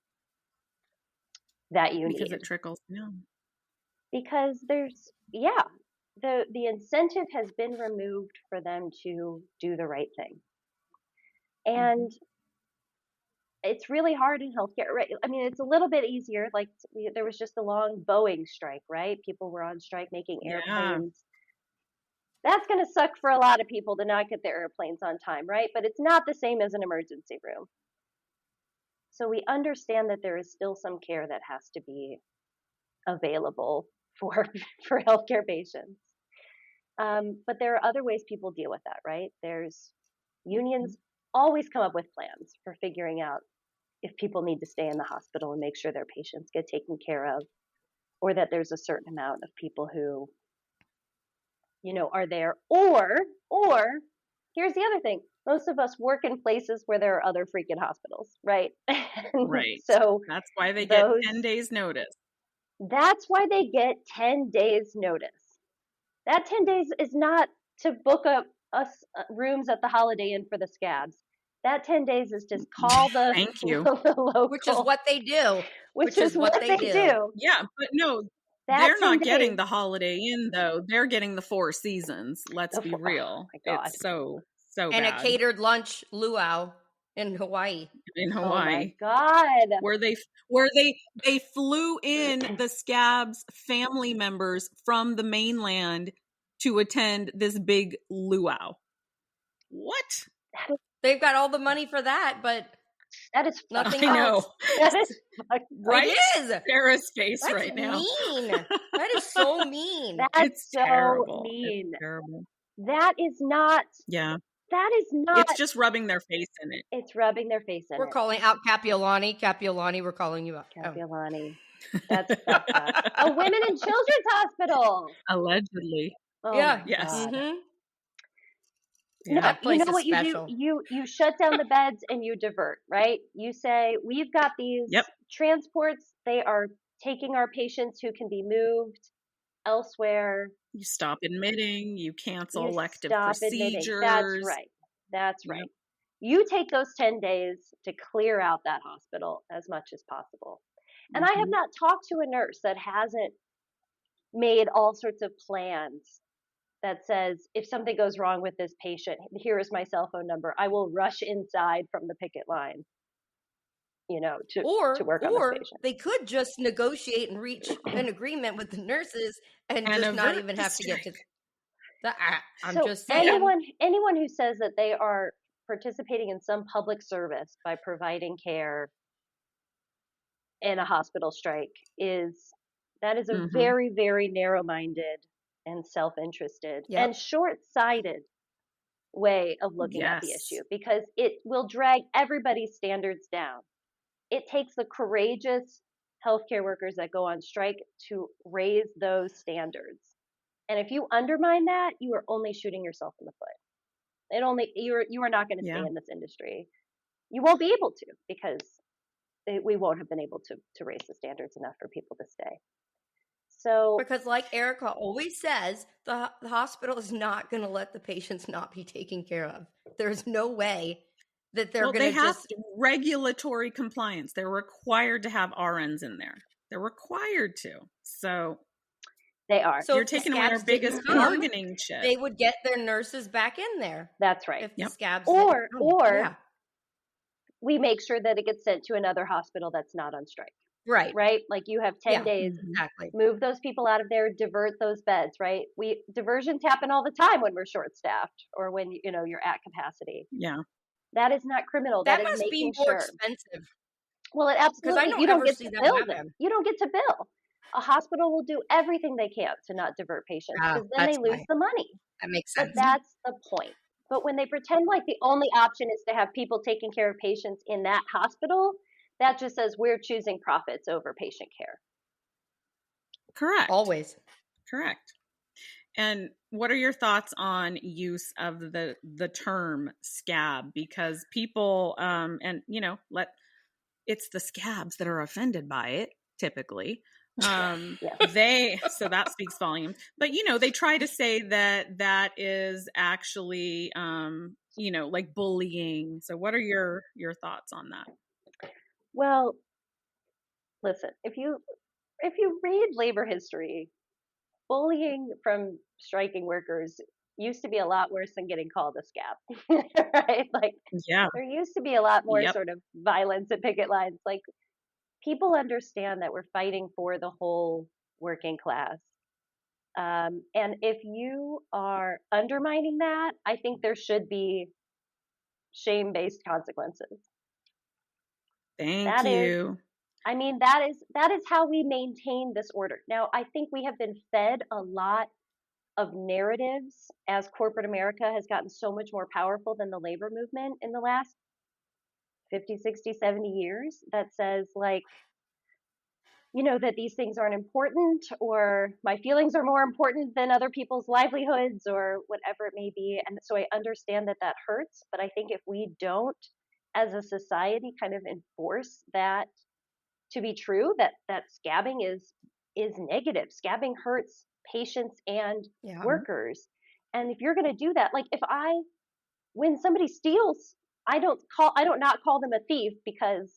that you need. Because it trickles down. Because the incentive has been removed for them to do the right thing. And it's really hard in healthcare, right? I mean, it's a little bit easier. Like there was just a long Boeing strike, right? People were on strike making airplanes. That's going to suck for a lot of people to not get their airplanes on time, right? But it's not the same as an emergency room. So we understand that there is still some care that has to be available for healthcare patients. But there are other ways people deal with that, right? There's unions always come up with plans for figuring out if people need to stay in the hospital and make sure their patients get taken care of, or that there's a certain amount of people who, are there. Or here's the other thing. Most of us work in places where there are other freaking hospitals, right? Right. So that's why they get 10 days notice. That's why they get 10 days notice. That 10 days is not to book us rooms at the Holiday Inn for the Scabs. That 10 days is just call the, Thank you. the local. Which is what they do. Which is what they do. Yeah, but no, they're not getting the Holiday Inn, though. They're getting the Four Seasons. Let's be real. Oh my God. It's so and bad. A catered lunch luau in Hawaii. Oh my God. Where they flew in the Scabs family members from the mainland to attend this big luau. What? They've got all the money for that, but that is nothing I else. know. That is right. It is. Sarah's face That's right now. Mean. That is so mean. That's so terrible. mean. It's terrible. That is not. Yeah. That is not. It's just rubbing their face in it. It's rubbing their face in it. We're calling out Capiolani. Capiolani, we're calling you out. Capiolani. That's a women and children's hospital. Allegedly. Oh yeah. Yes. Mm-hmm. No, that place you know is what special. you do? You shut down the beds and you divert, right? You say, we've got these transports. They are taking our patients who can be moved elsewhere. You stop admitting, you cancel elective procedures. That's right. You take those 10 days to clear out that hospital as much as possible. And I have not talked to a nurse that hasn't made all sorts of plans that says, if something goes wrong with this patient, here is my cell phone number. I will rush inside from the picket line, to work on this patient. They could just negotiate and reach an agreement with the nurses and just not even have to get to that. I'm just saying. Anyone who says that they are participating in some public service by providing care in a hospital strike is a very, very narrow-minded and self-interested and short-sighted way of looking at the issue, because it will drag everybody's standards down. It takes the courageous healthcare workers that go on strike to raise those standards. And if you undermine that, you are only shooting yourself in the foot. You are not going to stay in this industry. You won't be able to, because we won't have been able to raise the standards enough for people to stay. So, because like Erica always says, the hospital is not going to let the patients not be taken care of. There's no way that they're going to have regulatory compliance. They're required to have RNs in there. They're required to. So they are. So you're taking away our biggest bargaining chip. They would get their nurses back in there. That's right. If the Scabs or we make sure that it gets sent to another hospital that's not on strike. Right. Like you have 10 days. Exactly. Move those people out of there. Divert those beds. Right. Diversions happen all the time when we're short staffed or when you're at capacity. Yeah. That is not criminal. That is must be more expensive. Well, it absolutely. Because I don't get to bill them. You don't get to bill. A hospital will do everything they can to not divert patients, because then they lose the money. That makes sense. But that's the point. But when they pretend like the only option is to have people taking care of patients in that hospital, that just says we're choosing profits over patient care. Correct. Always. Correct. And what are your thoughts on use of the term scab? Because people, it's the scabs that are offended by it, typically. So that speaks volumes. But, they try to say that is actually, like bullying. So what are your thoughts on that? Well, listen, if you read labor history, bullying from striking workers used to be a lot worse than getting called a scab, right? Like Yeah. there used to be a lot more Yep. sort of violence at picket lines. Like people understand that we're fighting for the whole working class. And if you are undermining that, I think there should be shame-based consequences. Thank That is, you. I mean, that is how we maintain this order. Now, I think we have been fed a lot of narratives as corporate America has gotten so much more powerful than the labor movement in the last 50, 60, 70 years that says like, that these things aren't important or my feelings are more important than other people's livelihoods or whatever it may be. And so I understand that that hurts, but I think if we don't as a society kind of enforce that to be true, that scabbing is negative. Scabbing hurts patients and workers. And if you're going to do that, like when somebody steals, I don't not call them a thief because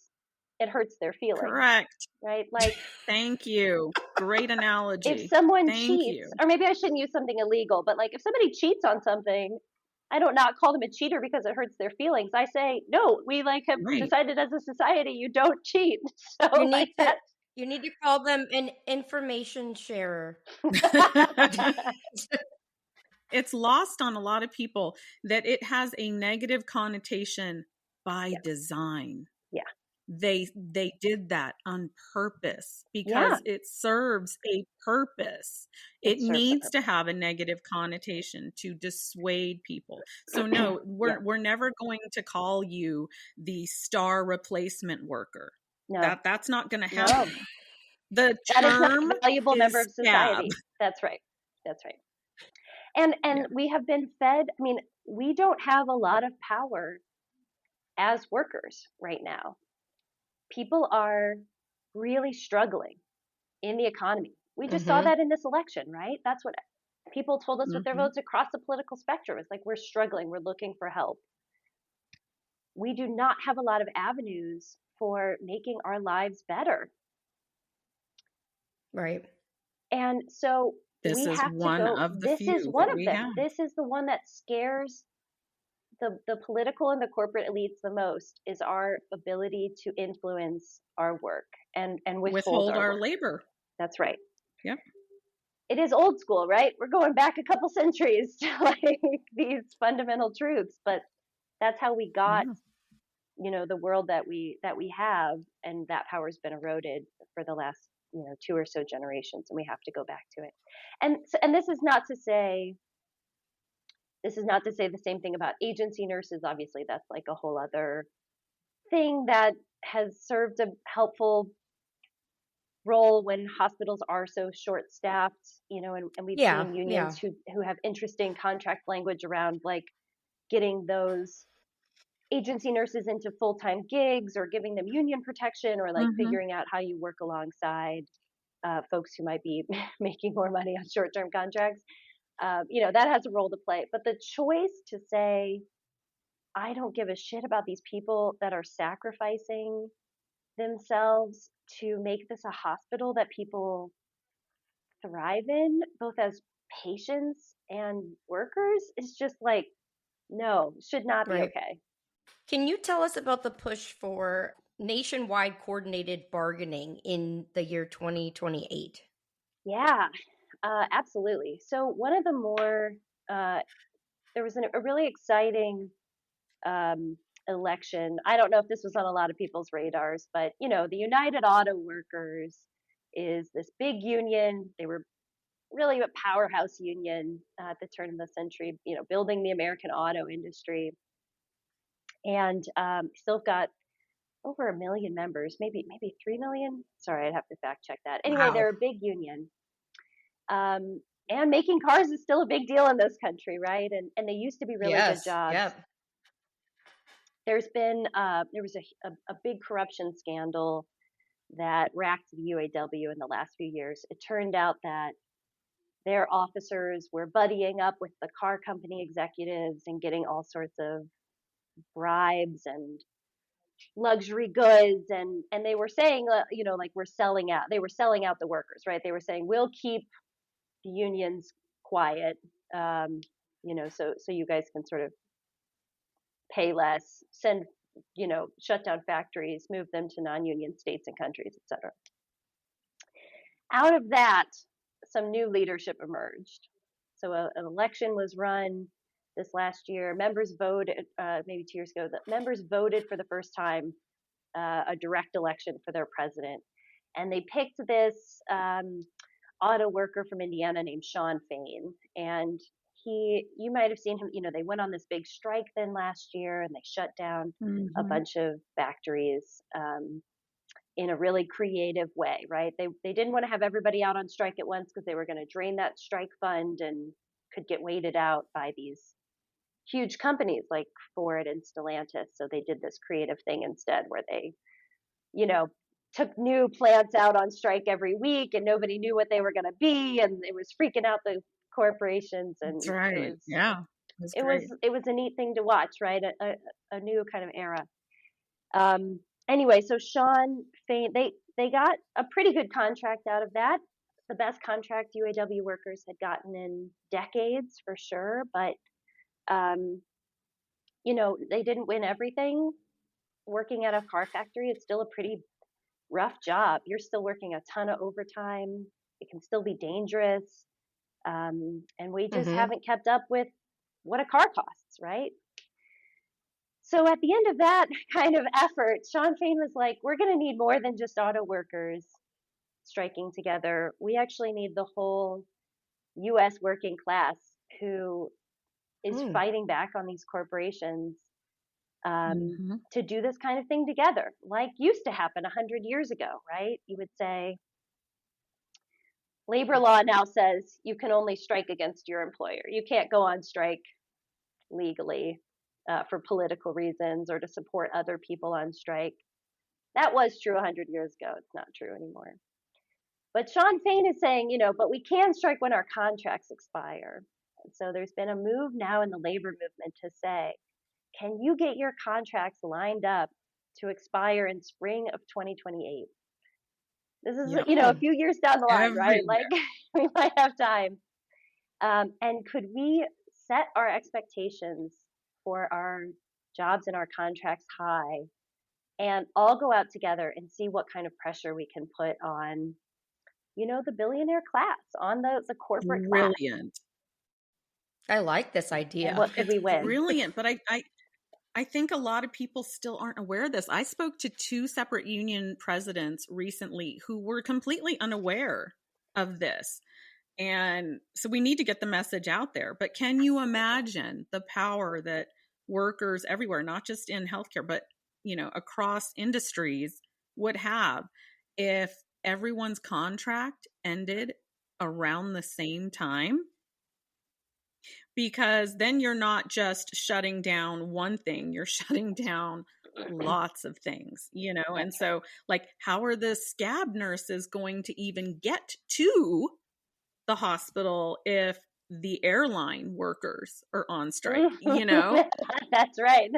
it hurts their feelings. Correct. Right? Like thank you. Great analogy. If someone Thank cheats, you. or maybe I shouldn't use something illegal, but like if somebody cheats on something, I don't not call them a cheater because it hurts their feelings. I say, no, we like have decided as a society you don't cheat. So you need to call them an information sharer. It's lost on a lot of people that it has a negative connotation by design. Yeah. They did that on purpose because it serves a purpose. It needs to have a negative connotation to dissuade people. So no, we're never going to call you the star replacement worker. No. That's not going to happen. No. The term that is not a valuable member of society. Scab. That's right. That's right. And we have been fed, I mean, we don't have a lot of power as workers right now. People are really struggling in the economy. We just saw that in this election, right? That's what people told us with their votes across the political spectrum. It's like, we're struggling, we're looking for help. We do not have a lot of avenues for making our lives better. Right. And so this we is have one to go, of the this few is one that of we them. have. This is the one that scares the political and the corporate elites the most, is our ability to influence our work and withhold our labor. That's right. Yep. It is old school, right? We're going back a couple centuries to like these fundamental truths, but that's how we got, the world that we have, and that power's been eroded for the last, 2 or so generations, and we have to go back to it. And this is not to say the same thing about agency nurses. Obviously, that's like a whole other thing that has served a helpful role when hospitals are so short-staffed, and we've seen unions who have interesting contract language around like getting those agency nurses into full-time gigs or giving them union protection or like figuring out how you work alongside folks who might be making more money on short-term contracts. That has a role to play. But the choice to say, I don't give a shit about these people that are sacrificing themselves to make this a hospital that people thrive in, both as patients and workers, is just like, no, should not be okay. Can you tell us about the push for nationwide coordinated bargaining in the year 2028? Yeah, absolutely. So one of the more, there was a really exciting election. I don't know if this was on a lot of people's radars, but the United Auto Workers is this big union. They were really a powerhouse union at the turn of the century, building the American auto industry, and still got over 1 million members, maybe 3 million. Sorry, I'd have to fact check that. Anyway, they're a big union. And making cars is still a big deal in this country, right? And they used to be really good jobs. Yep. There's been there was a big corruption scandal that racked the UAW in the last few years. It turned out that their officers were buddying up with the car company executives and getting all sorts of bribes and luxury goods, and they were saying, like, we're selling out. They were selling out the workers, right? They were saying, we'll keep the union's quiet, so you guys can sort of pay less, send, shut down factories, move them to non-union states and countries, etc. Out of that, some new leadership emerged. So an election was run this last year. Members voted, maybe 2 years ago, the members voted for the first time a direct election for their president. And they picked this auto worker from Indiana named Shawn Fain. And you might have seen him, they went on this big strike then last year, and they shut down a bunch of factories in a really creative way, right? They didn't want to have everybody out on strike at once because they were going to drain that strike fund and could get weighted out by these huge companies like Ford and Stellantis. So they did this creative thing instead where they, took new plants out on strike every week, and nobody knew what they were going to be, and it was freaking out the corporations. And that's right. It was a neat thing to watch, right? A new kind of era. Anyway, so Shawn Fain, they got a pretty good contract out of that. The best contract UAW workers had gotten in decades, for sure. But, they didn't win everything. Working at a car factory, it's still a pretty rough job. You're still working a ton of overtime. It can still be dangerous. And wages haven't kept up with what a car costs, right? So at the end of that kind of effort, Shawn Fain was like, we're going to need more than just auto workers striking together. We actually need the whole U.S. working class who is fighting back on these corporations to do this kind of thing together, like used to happen 100 years ago, right? You would say, labor law now says you can only strike against your employer. You can't go on strike legally for political reasons or to support other people on strike. That was true 100 years ago. It's not true anymore. But Shawn Fain is saying, but we can strike when our contracts expire. And so there's been a move now in the labor movement to say, can you get your contracts lined up to expire in spring of 2028? This is, a few years down the line, right? Like we might have time. And could we set our expectations for our jobs and our contracts high and all go out together and see what kind of pressure we can put on, the billionaire class, on the corporate class? Brilliant. I like this idea. And what could we win? Brilliant. But I think a lot of people still aren't aware of this. I spoke to 2 separate union presidents recently who were completely unaware of this. And so we need to get the message out there. But can you imagine the power that workers everywhere, not just in healthcare, but, across industries would have if everyone's contract ended around the same time? Because then you're not just shutting down one thing, you're shutting down lots of things, And so, like, how are the scab nurses going to even get to the hospital if the airline workers are on strike, That's right.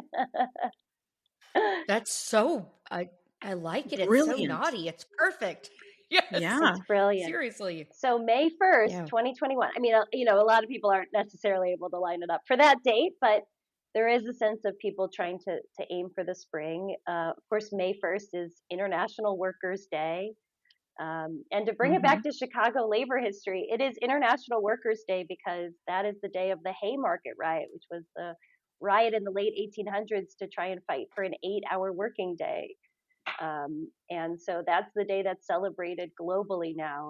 That's so, I like it. It's Brilliant. so naughty. It's perfect. Yes. Yeah. It's brilliant. Seriously. So May 1st, 2021. I mean, a lot of people aren't necessarily able to line it up for that date, but there is a sense of people trying to aim for the spring. Of course, May 1st is International Workers' Day. And to bring it back to Chicago labor history, it is International Workers' Day because that is the day of the Haymarket riot, which was the riot in the late 1800s to try and fight for an 8-hour working day. And so that's the day that's celebrated globally now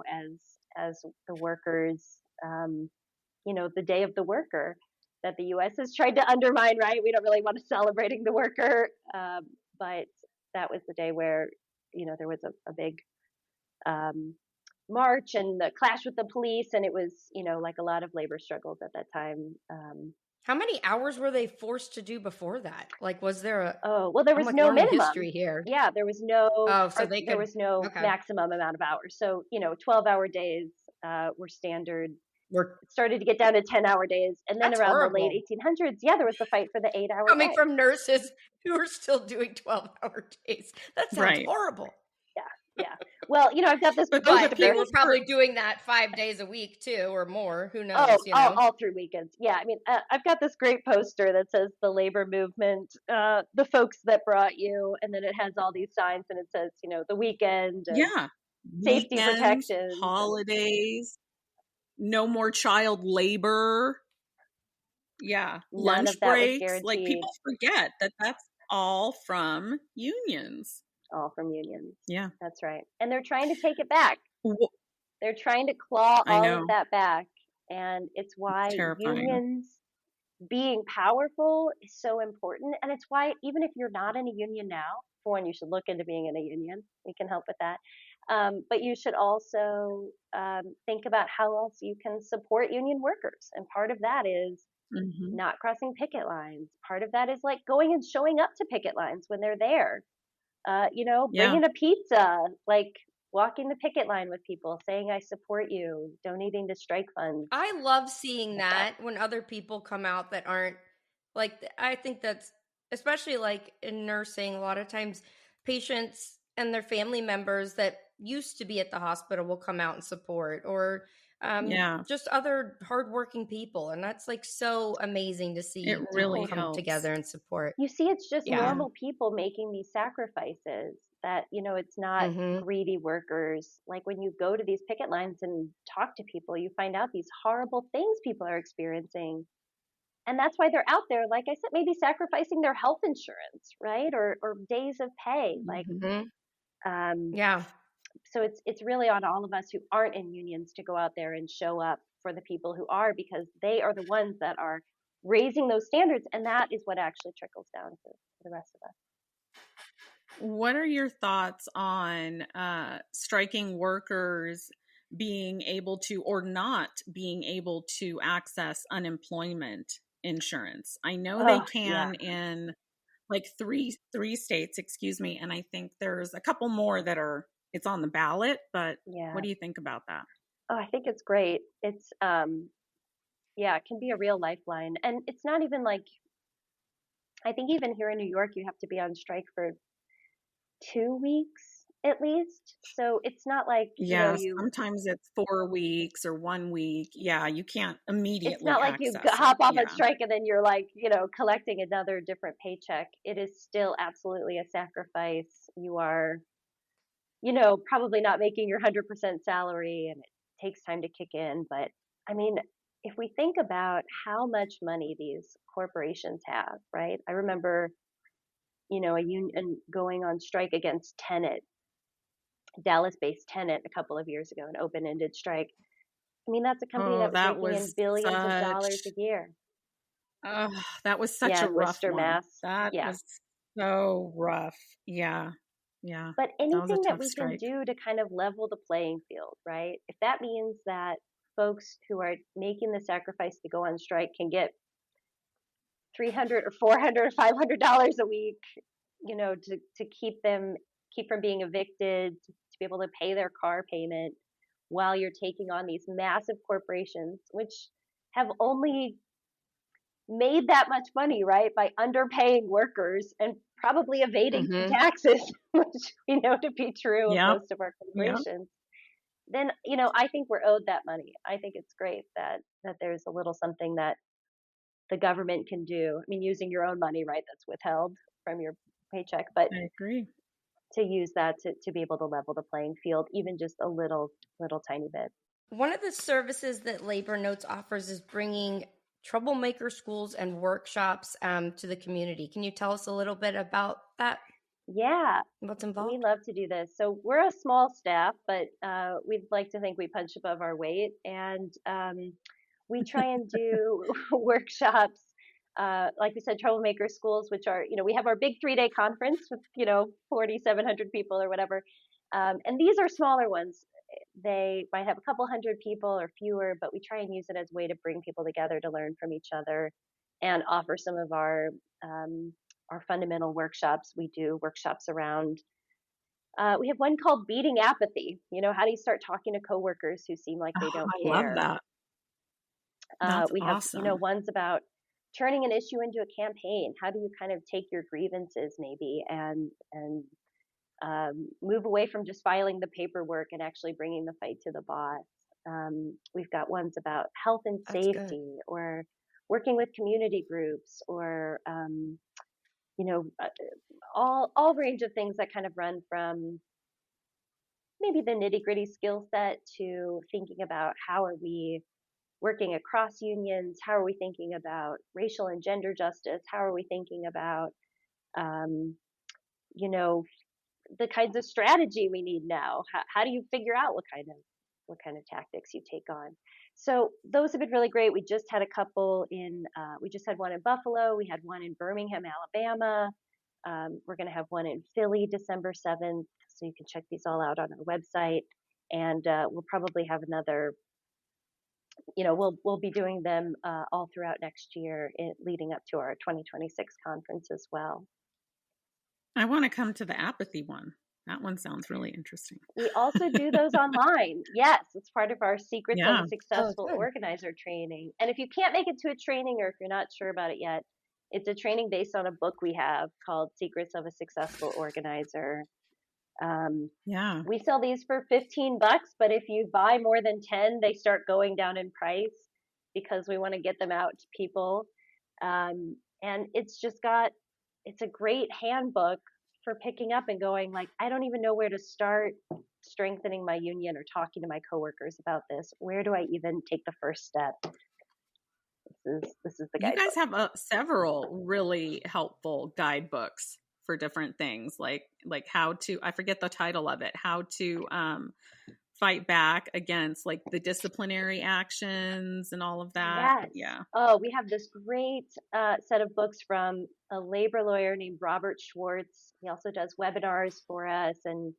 as the workers, the day of the worker that the U.S. has tried to undermine, right? We don't really want to celebrating the worker. But that was the day where, there was a big march and the clash with the police. And it was, like a lot of labor struggles at that time. How many hours were they forced to do before that? Like, was there a? Oh, well, there was no minimum history here. Yeah, there was no. Oh, so there was no maximum amount of hours. So 12-hour days were standard. It started to get down to 10-hour days, and then around the late 1800s, there was the fight for the 8-hour. Coming from nurses who are still doing 12-hour days, that sounds horrible. Yeah. Well, I've got this But those are But they poster. were people's probably doing that 5 days a week too, or more. Who Oh, knows? all through weekends. Yeah, I mean, I've got this great poster that says the labor movement, the folks that brought you, and then it has all these signs, and it says, the weekend and Yeah. safety Weekends, protections. holidays, no more child labor. Yeah. None of Lunch that was breaks. Like guaranteed. people forget that that's all from unions. All from unions. Yeah. That's right. And they're trying to take it back. Wh- They're trying to claw I all of know. that back. And it's why It's terrifying. unions being powerful is so important. And it's why, even if you're not in a union now, for one, you should look into being in a union. We can help with that. But you should also think about how else you can support union workers. And part of that is Mm-hmm. not crossing picket lines. Part of that is like going and showing up to picket lines when they're there. Bringing a pizza, like walking the picket line with people, saying I support you, donating to strike funds. I love seeing that when other people come out that aren't like, I think that's especially like in nursing, a lot of times patients and their family members that used to be at the hospital will come out and support, or just other hardworking people. And that's like so amazing to see It really people come helps. together and support. You see, it's just Yeah. normal people making these sacrifices that, it's not Mhm. greedy workers. Like when you go to these picket lines and talk to people, you find out these horrible things people are experiencing. And that's why they're out there, like I said, maybe sacrificing their health insurance, right? Or days of pay. Like, Mhm. um, Yeah. so it's really on all of us who aren't in unions to go out there and show up for the people who are, because they are the ones that are raising those standards, and that is what actually trickles down to the rest of us. What are your thoughts on striking workers being able to or not being able to access unemployment insurance? I know they can in like three states, excuse me, and I think there's a couple more that it's on the ballot, but what do you think about that? Oh, I think it's great. It's it can be a real lifeline. And it's not even like, I think even here in New York you have to be on strike for 2 weeks at least. So it's not like, sometimes it's 4 weeks or 1 week. Yeah, you can't immediately it's not like you access hop it. off on strike and then you're like, collecting another different paycheck. It is still absolutely a sacrifice. You are, probably not making your 100% salary, and it takes time to kick in. But I mean, if we think about how much money these corporations have, right? I remember, a union going on strike against Tenet, Dallas-based Tenet, a couple of years ago, an open-ended strike. I mean, that's a company that was making in billions of dollars a year. That was such a rough Worcester, one. Mass. That was so rough. Yeah. But anything that we strike. can do to kind of level the playing field, right? If that means that folks who are making the sacrifice to go on strike can get $300 or $400 or $500 a week, to keep from being evicted, to be able to pay their car payment while you're taking on these massive corporations, which have only made that much money, right, by underpaying workers and probably evading taxes, which we know to be true of most of our corporations. Then, I think we're owed that money. I think it's great that there's a little something that the government can do. I mean, using your own money, right, that's withheld from your paycheck, but I agree. To use that to be able to level the playing field, even just a little tiny bit. One of the services that Labor Notes offers is bringing troublemaker schools and workshops to the community. Can you tell us a little bit about that? Yeah. What's involved? We love to do this. So we're a small staff, but we'd like to think we punch above our weight. And we try and do workshops, like we said, troublemaker schools, which are, we have our big 3-day conference with, 4,700 people or whatever. And these are smaller ones. They might have a couple hundred people or fewer, but we try and use it as a way to bring people together to learn from each other and offer some of our fundamental workshops. We do workshops around, we have one called Beating Apathy. How do you start talking to coworkers who seem like they don't care? I love that. That's we have, awesome. ones about turning an issue into a campaign. How do you kind of take your grievances maybe and move away from just filing the paperwork and actually bringing the fight to the boss. We've got ones about health and That's good. safety, or working with community groups, or all range of things that kind of run from maybe the nitty gritty skill set to thinking about how are we working across unions, how are we thinking about racial and gender justice, how are we thinking about um, the kinds of strategy we need now. How do you figure out what kind of tactics you take on? So those have been really great. We just had a couple we just had one in Buffalo. We had one in Birmingham, Alabama. We're going to have one in Philly, December 7th. So you can check these all out on our website. And we'll probably have another, we'll be doing them all throughout next year, leading up to our 2026 conference as well. I want to come to the apathy one. That one sounds really interesting. We also do those online. Yes, it's part of our Secrets of a Successful good. Organizer training. And if you can't make it to a training, or if you're not sure about it yet, it's a training based on a book we have called Secrets of a Successful Organizer. We sell these for $15, but if you buy more than 10, they start going down in price because we want to get them out to people. And it's a great handbook for picking up and going like, I don't even know where to start strengthening my union or talking to my coworkers about this. Where do I even take the first step? This is the guidebook. You guys have several really helpful guidebooks for different things, like how to, I forget the title of it, how to fight back against like the disciplinary actions and all of that. Yes. Yeah. Oh, we have this great set of books from a labor lawyer named Robert Schwartz. He also does webinars for us and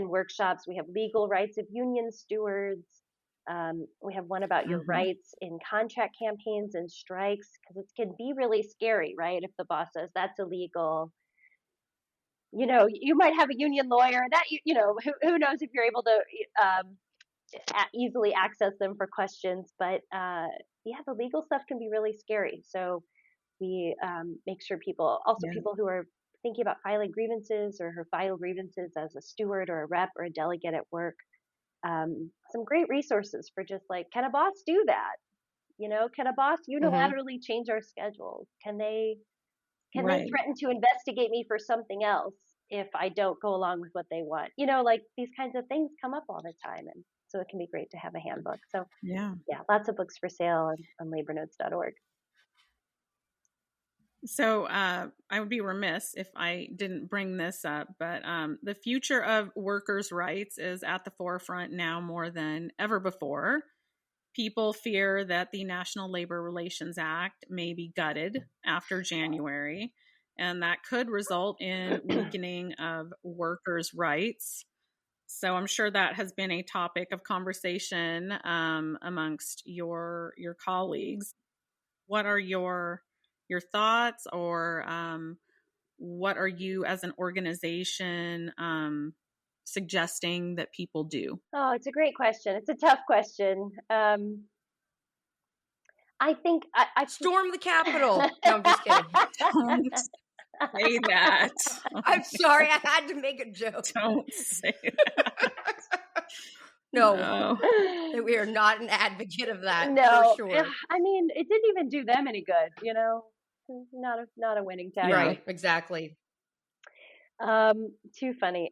workshops. We have legal rights of union stewards. We have one about your rights in contract campaigns and strikes, because it can be really scary, right? If the boss says that's illegal, you might have a union lawyer that, who knows if you're able to easily access them for questions. But the legal stuff can be really scary. So we make sure people who are thinking about filing grievances or who file grievances as a steward or a rep or a delegate at work, some great resources for just like, can a boss do that? Can a boss unilaterally change our schedules? Can they threaten to investigate me for something else if I don't go along with what they want? Like these kinds of things come up all the time. And so it can be great to have a handbook. So yeah, lots of books for sale on labornotes.org. So I would be remiss if I didn't bring this up, but the future of workers' rights is at the forefront now more than ever before. People fear that the National Labor Relations Act may be gutted after January, and that could result in weakening of workers' rights. So I'm sure that has been a topic of conversation amongst your colleagues. What are your thoughts, or what are you as an organization suggesting that people do? Oh, it's a great question. It's a tough question. I think I storm the Capitol. No, I'm just kidding. Don't say that. I'm sorry, I had to make a joke. Don't say that. No, we are not an advocate of that. No, for sure. I mean, it didn't even do them any good. Not a winning tactic. Right, exactly. Too funny.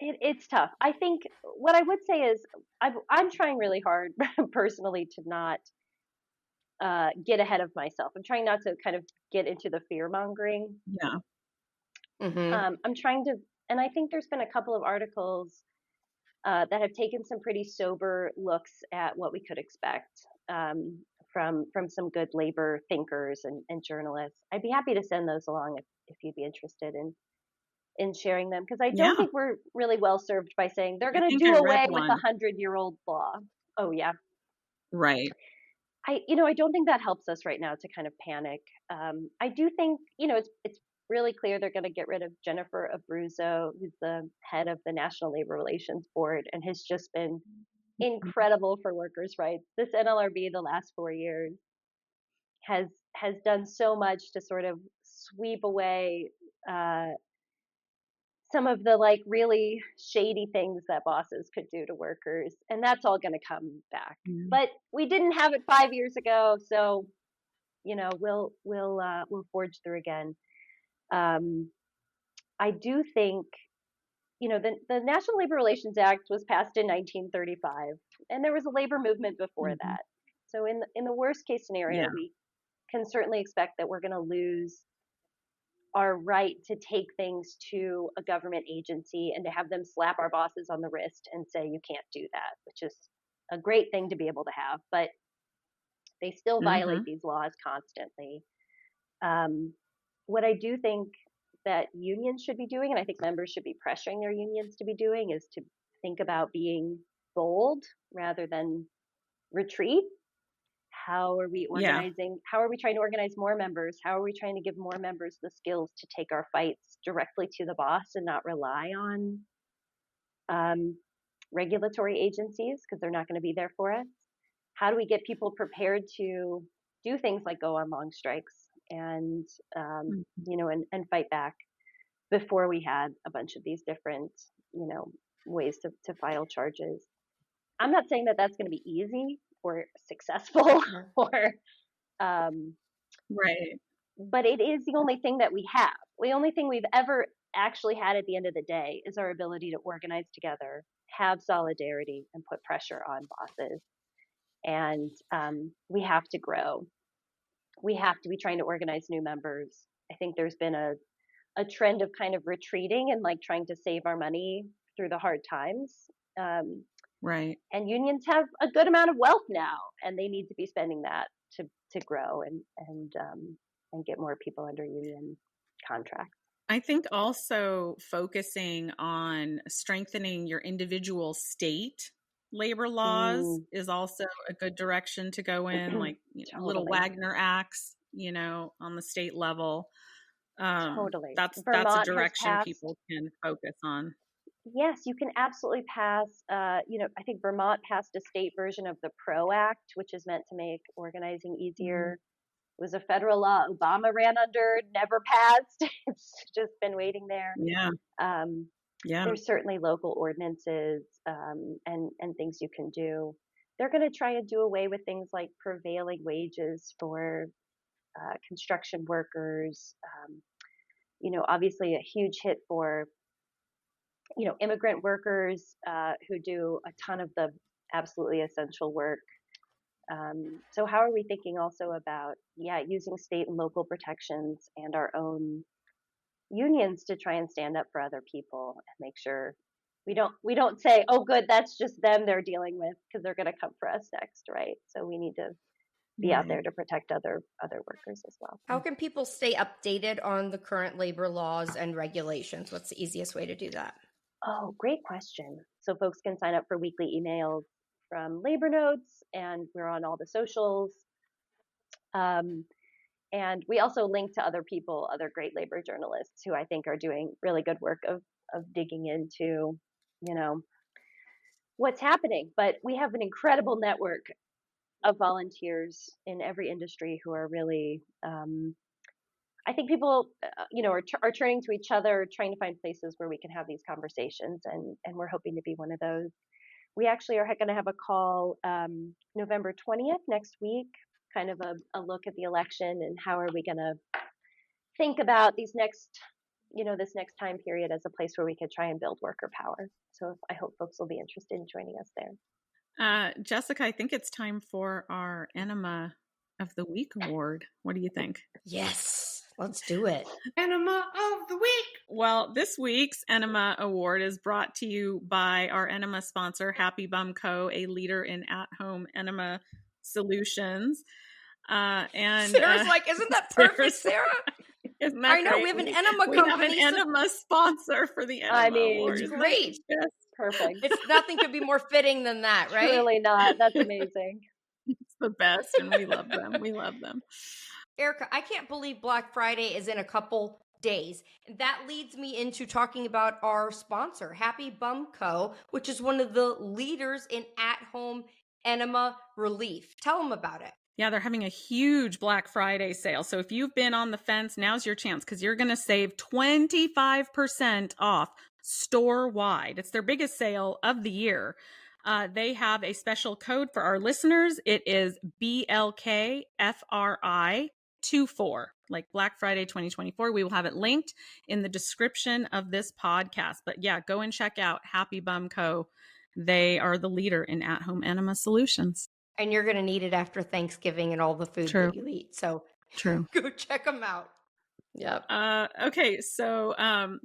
It's tough. I think what I would say is I'm trying really hard personally to not get ahead of myself. I'm trying not to kind of get into the fear mongering. Yeah. I'm trying to, and I think there's been a couple of articles that have taken some pretty sober looks at what we could expect from some good labor thinkers and journalists. I'd be happy to send those along if you'd be interested in sharing them, because I don't think we're really well served by saying they're going to do away with the 100-year-old law. Oh yeah, right. I don't think that helps us right now to kind of panic. I do think it's really clear they're going to get rid of Jennifer Abruzzo, who's the head of the National Labor Relations Board and has just been incredible for workers' rights. This NLRB the last 4 years has done so much to sort of sweep away some of the like really shady things that bosses could do to workers, and that's all going to come back. But we didn't have it 5 years ago, so we'll forge through again. I do think the National Labor Relations Act was passed in 1935, and there was a labor movement before that. So in the worst case scenario, we can certainly expect that we're going to lose our right to take things to a government agency and to have them slap our bosses on the wrist and say, you can't do that, which is a great thing to be able to have, but they still violate these laws constantly. What I do think that unions should be doing, and I think members should be pressuring their unions to be doing, is to think about being bold rather than retreat. How are we organizing? How are we trying to organize more members? How are we trying to give more members the skills to take our fights directly to the boss and not rely on regulatory agencies because they're not going to be there for us? How do we get people prepared to do things like go on long strikes and and fight back before we had a bunch of these different ways to file charges? I'm not saying that that's going to be easy or successful or right, but it is the only thing that we have. The only thing we've ever actually had at the end of the day is our ability to organize together, have solidarity, and put pressure on bosses. And we have to grow. We have to be trying to organize new members. I think there's been a trend of kind of retreating and like trying to save our money through the hard times. Right. And unions have a good amount of wealth now, and they need to be spending that to grow and get more people under union contracts. I think also focusing on strengthening your individual state labor laws is also a good direction to go in, like little Wagner acts, on the state level. Totally. That's a direction people can focus on. Yes, you can absolutely pass. I think Vermont passed a state version of the PRO Act, which is meant to make organizing easier. It was a federal law Obama ran under, never passed. It's just been waiting there. There's certainly local ordinances and things you can do. They're going to try to do away with things like prevailing wages for construction workers. Obviously a huge hit for immigrant workers who do a ton of the absolutely essential work. So how are we thinking also about, using state and local protections and our own unions to try and stand up for other people and make sure we don't say, oh, good, that's just them they're dealing with, because they're going to come for us next, right? So we need to be out there to protect other workers as well. How can people stay updated on the current labor laws and regulations? What's the easiest way to do that? Oh, great question. So folks can sign up for weekly emails from Labor Notes, and we're on all the socials. And we also link to other people, other great labor journalists who I think are doing really good work of digging into, what's happening. But we have an incredible network of volunteers in every industry who are really, I think people, are turning to each other, trying to find places where we can have these conversations, and we're hoping to be one of those. We actually are going to have a call November 20th next week, kind of a look at the election and how are we going to think about this next time period as a place where we could try and build worker power. So I hope folks will be interested in joining us there. Jessica, I think it's time for our Enema of the Week award. What do you think? Yes, let's do it. Enema of the Week. Well, this week's Enema Award is brought to you by our Enema sponsor, Happy Bum Co., a leader in at-home enema solutions. And Sarah's like, isn't that perfect, Sarah? Isn't that I know, great? we have an enema company. We have an enema sponsor for the Enema Award. It's great. Perfect. It's nothing could be more fitting than that, right? Really not. That's amazing. It's the best, and we love them. We love them. Erica, I can't believe Black Friday is in a couple days. And that leads me into talking about our sponsor, Happy Bum Co., which is one of the leaders in at-home enema relief. Tell them about it. Yeah, they're having a huge Black Friday sale. So if you've been on the fence, now's your chance because you're going to save 25% off store-wide. It's their biggest sale of the year. They have a special code for our listeners. It is BLKFRI24, like Black Friday 2024. We will have it linked in the description of this podcast. But yeah, go and check out Happy Bum Co. They are the leader in at-home enema solutions. And you're going to need it after Thanksgiving and all the food True. that you eat. So True. go check them out. Yep. Okay, so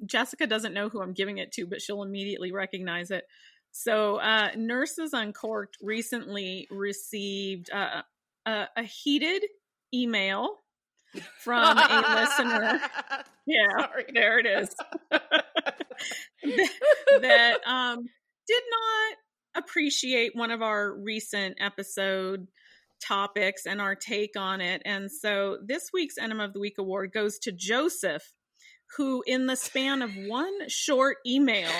Jessica doesn't know who I'm giving it to, but she'll immediately recognize it. So Nurses Uncorked recently received a heated email from a listener. Yeah, sorry. There it is. that did not appreciate one of our recent episode topics and our take on it. And so this week's Enema of the Week award goes to Joseph, who in the span of one short email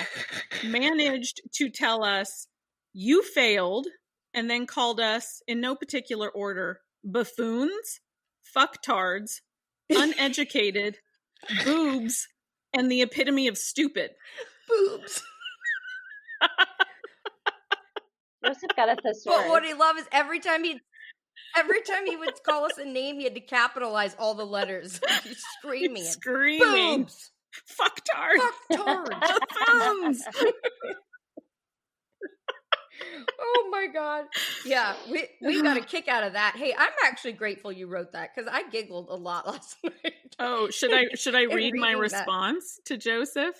managed to tell us, you failed, and then called us in no particular order, buffoons, fucktards, uneducated, boobs, and the epitome of stupid. Boobs. Joseph got a thesaurus. But what I love is every time he would call us a name, he had to capitalize all the letters. He's screaming it. Screaming. Boobs. Fucktards. Fucktards. Buffoons. Oh my God. Yeah, we got a kick out of that. Hey, I'm actually grateful you wrote that because I giggled a lot last night. Oh, should I read my response to Joseph?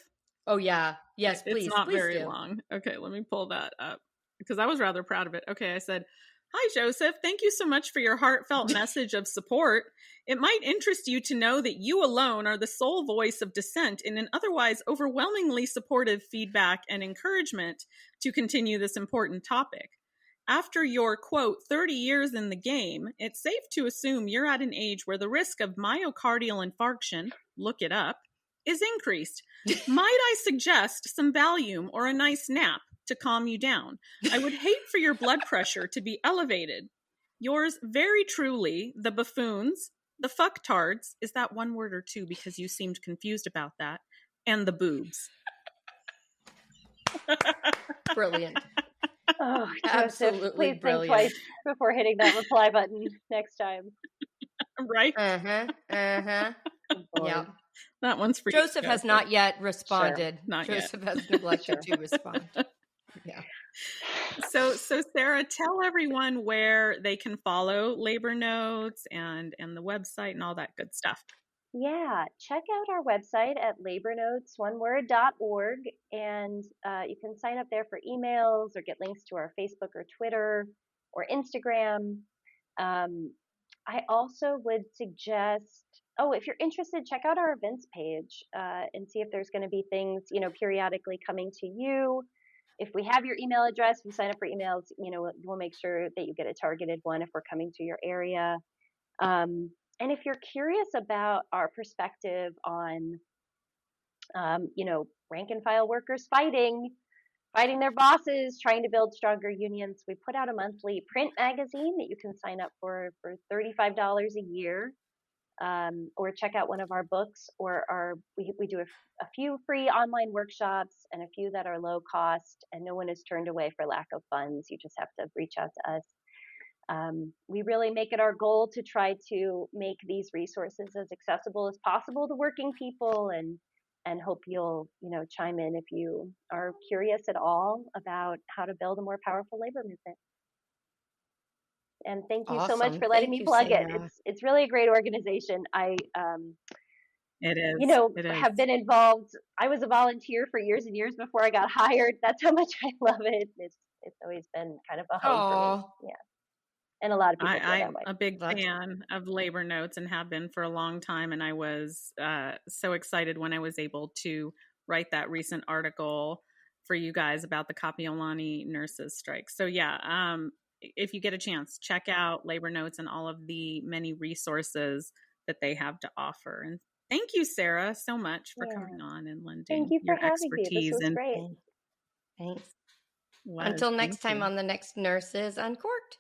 Oh yeah. Yes, please. It's not please very do. long. Okay, let me pull that up because I was rather proud of it. Okay, I said, "Hi Joseph, thank you so much for your heartfelt message of support. It might interest you to know that you alone are the sole voice of dissent in an otherwise overwhelmingly supportive feedback and encouragement to continue this important topic. After your, quote, 30 years in the game, it's safe to assume you're at an age where the risk of myocardial infarction, look it up, is increased. Might I suggest some Valium or a nice nap to calm you down? I would hate for your blood pressure to be elevated. Yours very truly, the buffoons, the fucktards, is that one word or two because you seemed confused about that, and the boobs." Brilliant. Oh, Joseph, Absolutely please brilliant. think twice before hitting that reply button next time. Right? Yeah. That one's for Joseph you. has not yet responded. Sure, not Joseph yet. has neglected to respond. Yeah. So Sarah, tell everyone where they can follow Labor Notes and the website and all that good stuff. Yeah, check out our website at labornotesoneword.org, and you can sign up there for emails or get links to our Facebook or Twitter or Instagram. I also would suggest, if you're interested, check out our events page and see if there's going to be things, periodically coming to you. If we have your email address, if you sign up for emails, we'll make sure that you get a targeted one if we're coming to your area. And if you're curious about our perspective on, rank and file workers fighting their bosses, trying to build stronger unions, we put out a monthly print magazine that you can sign up for $35 a year, or check out one of our books, or we do a few free online workshops and a few that are low cost, and no one is turned away for lack of funds. You just have to reach out to us. We really make it our goal to try to make these resources as accessible as possible to working people, and hope you'll, chime in if you are curious at all about how to build a more powerful labor movement. And thank you so much for letting me plug it. It's really a great organization. It is. Have been involved. I was a volunteer for years and years before I got hired. That's how much I love it. It's always been kind of a home for me. Yeah. And a lot of people feel that way. I'm a big fan of Labor Notes and have been for a long time. And I was so excited when I was able to write that recent article for you guys about the Kapiolani nurses strike. So yeah, if you get a chance, check out Labor Notes and all of the many resources that they have to offer. And thank you, Sarah, so much for coming on and lending your expertise. This was great. Thanks. Until next time on the next Nurses Uncorked.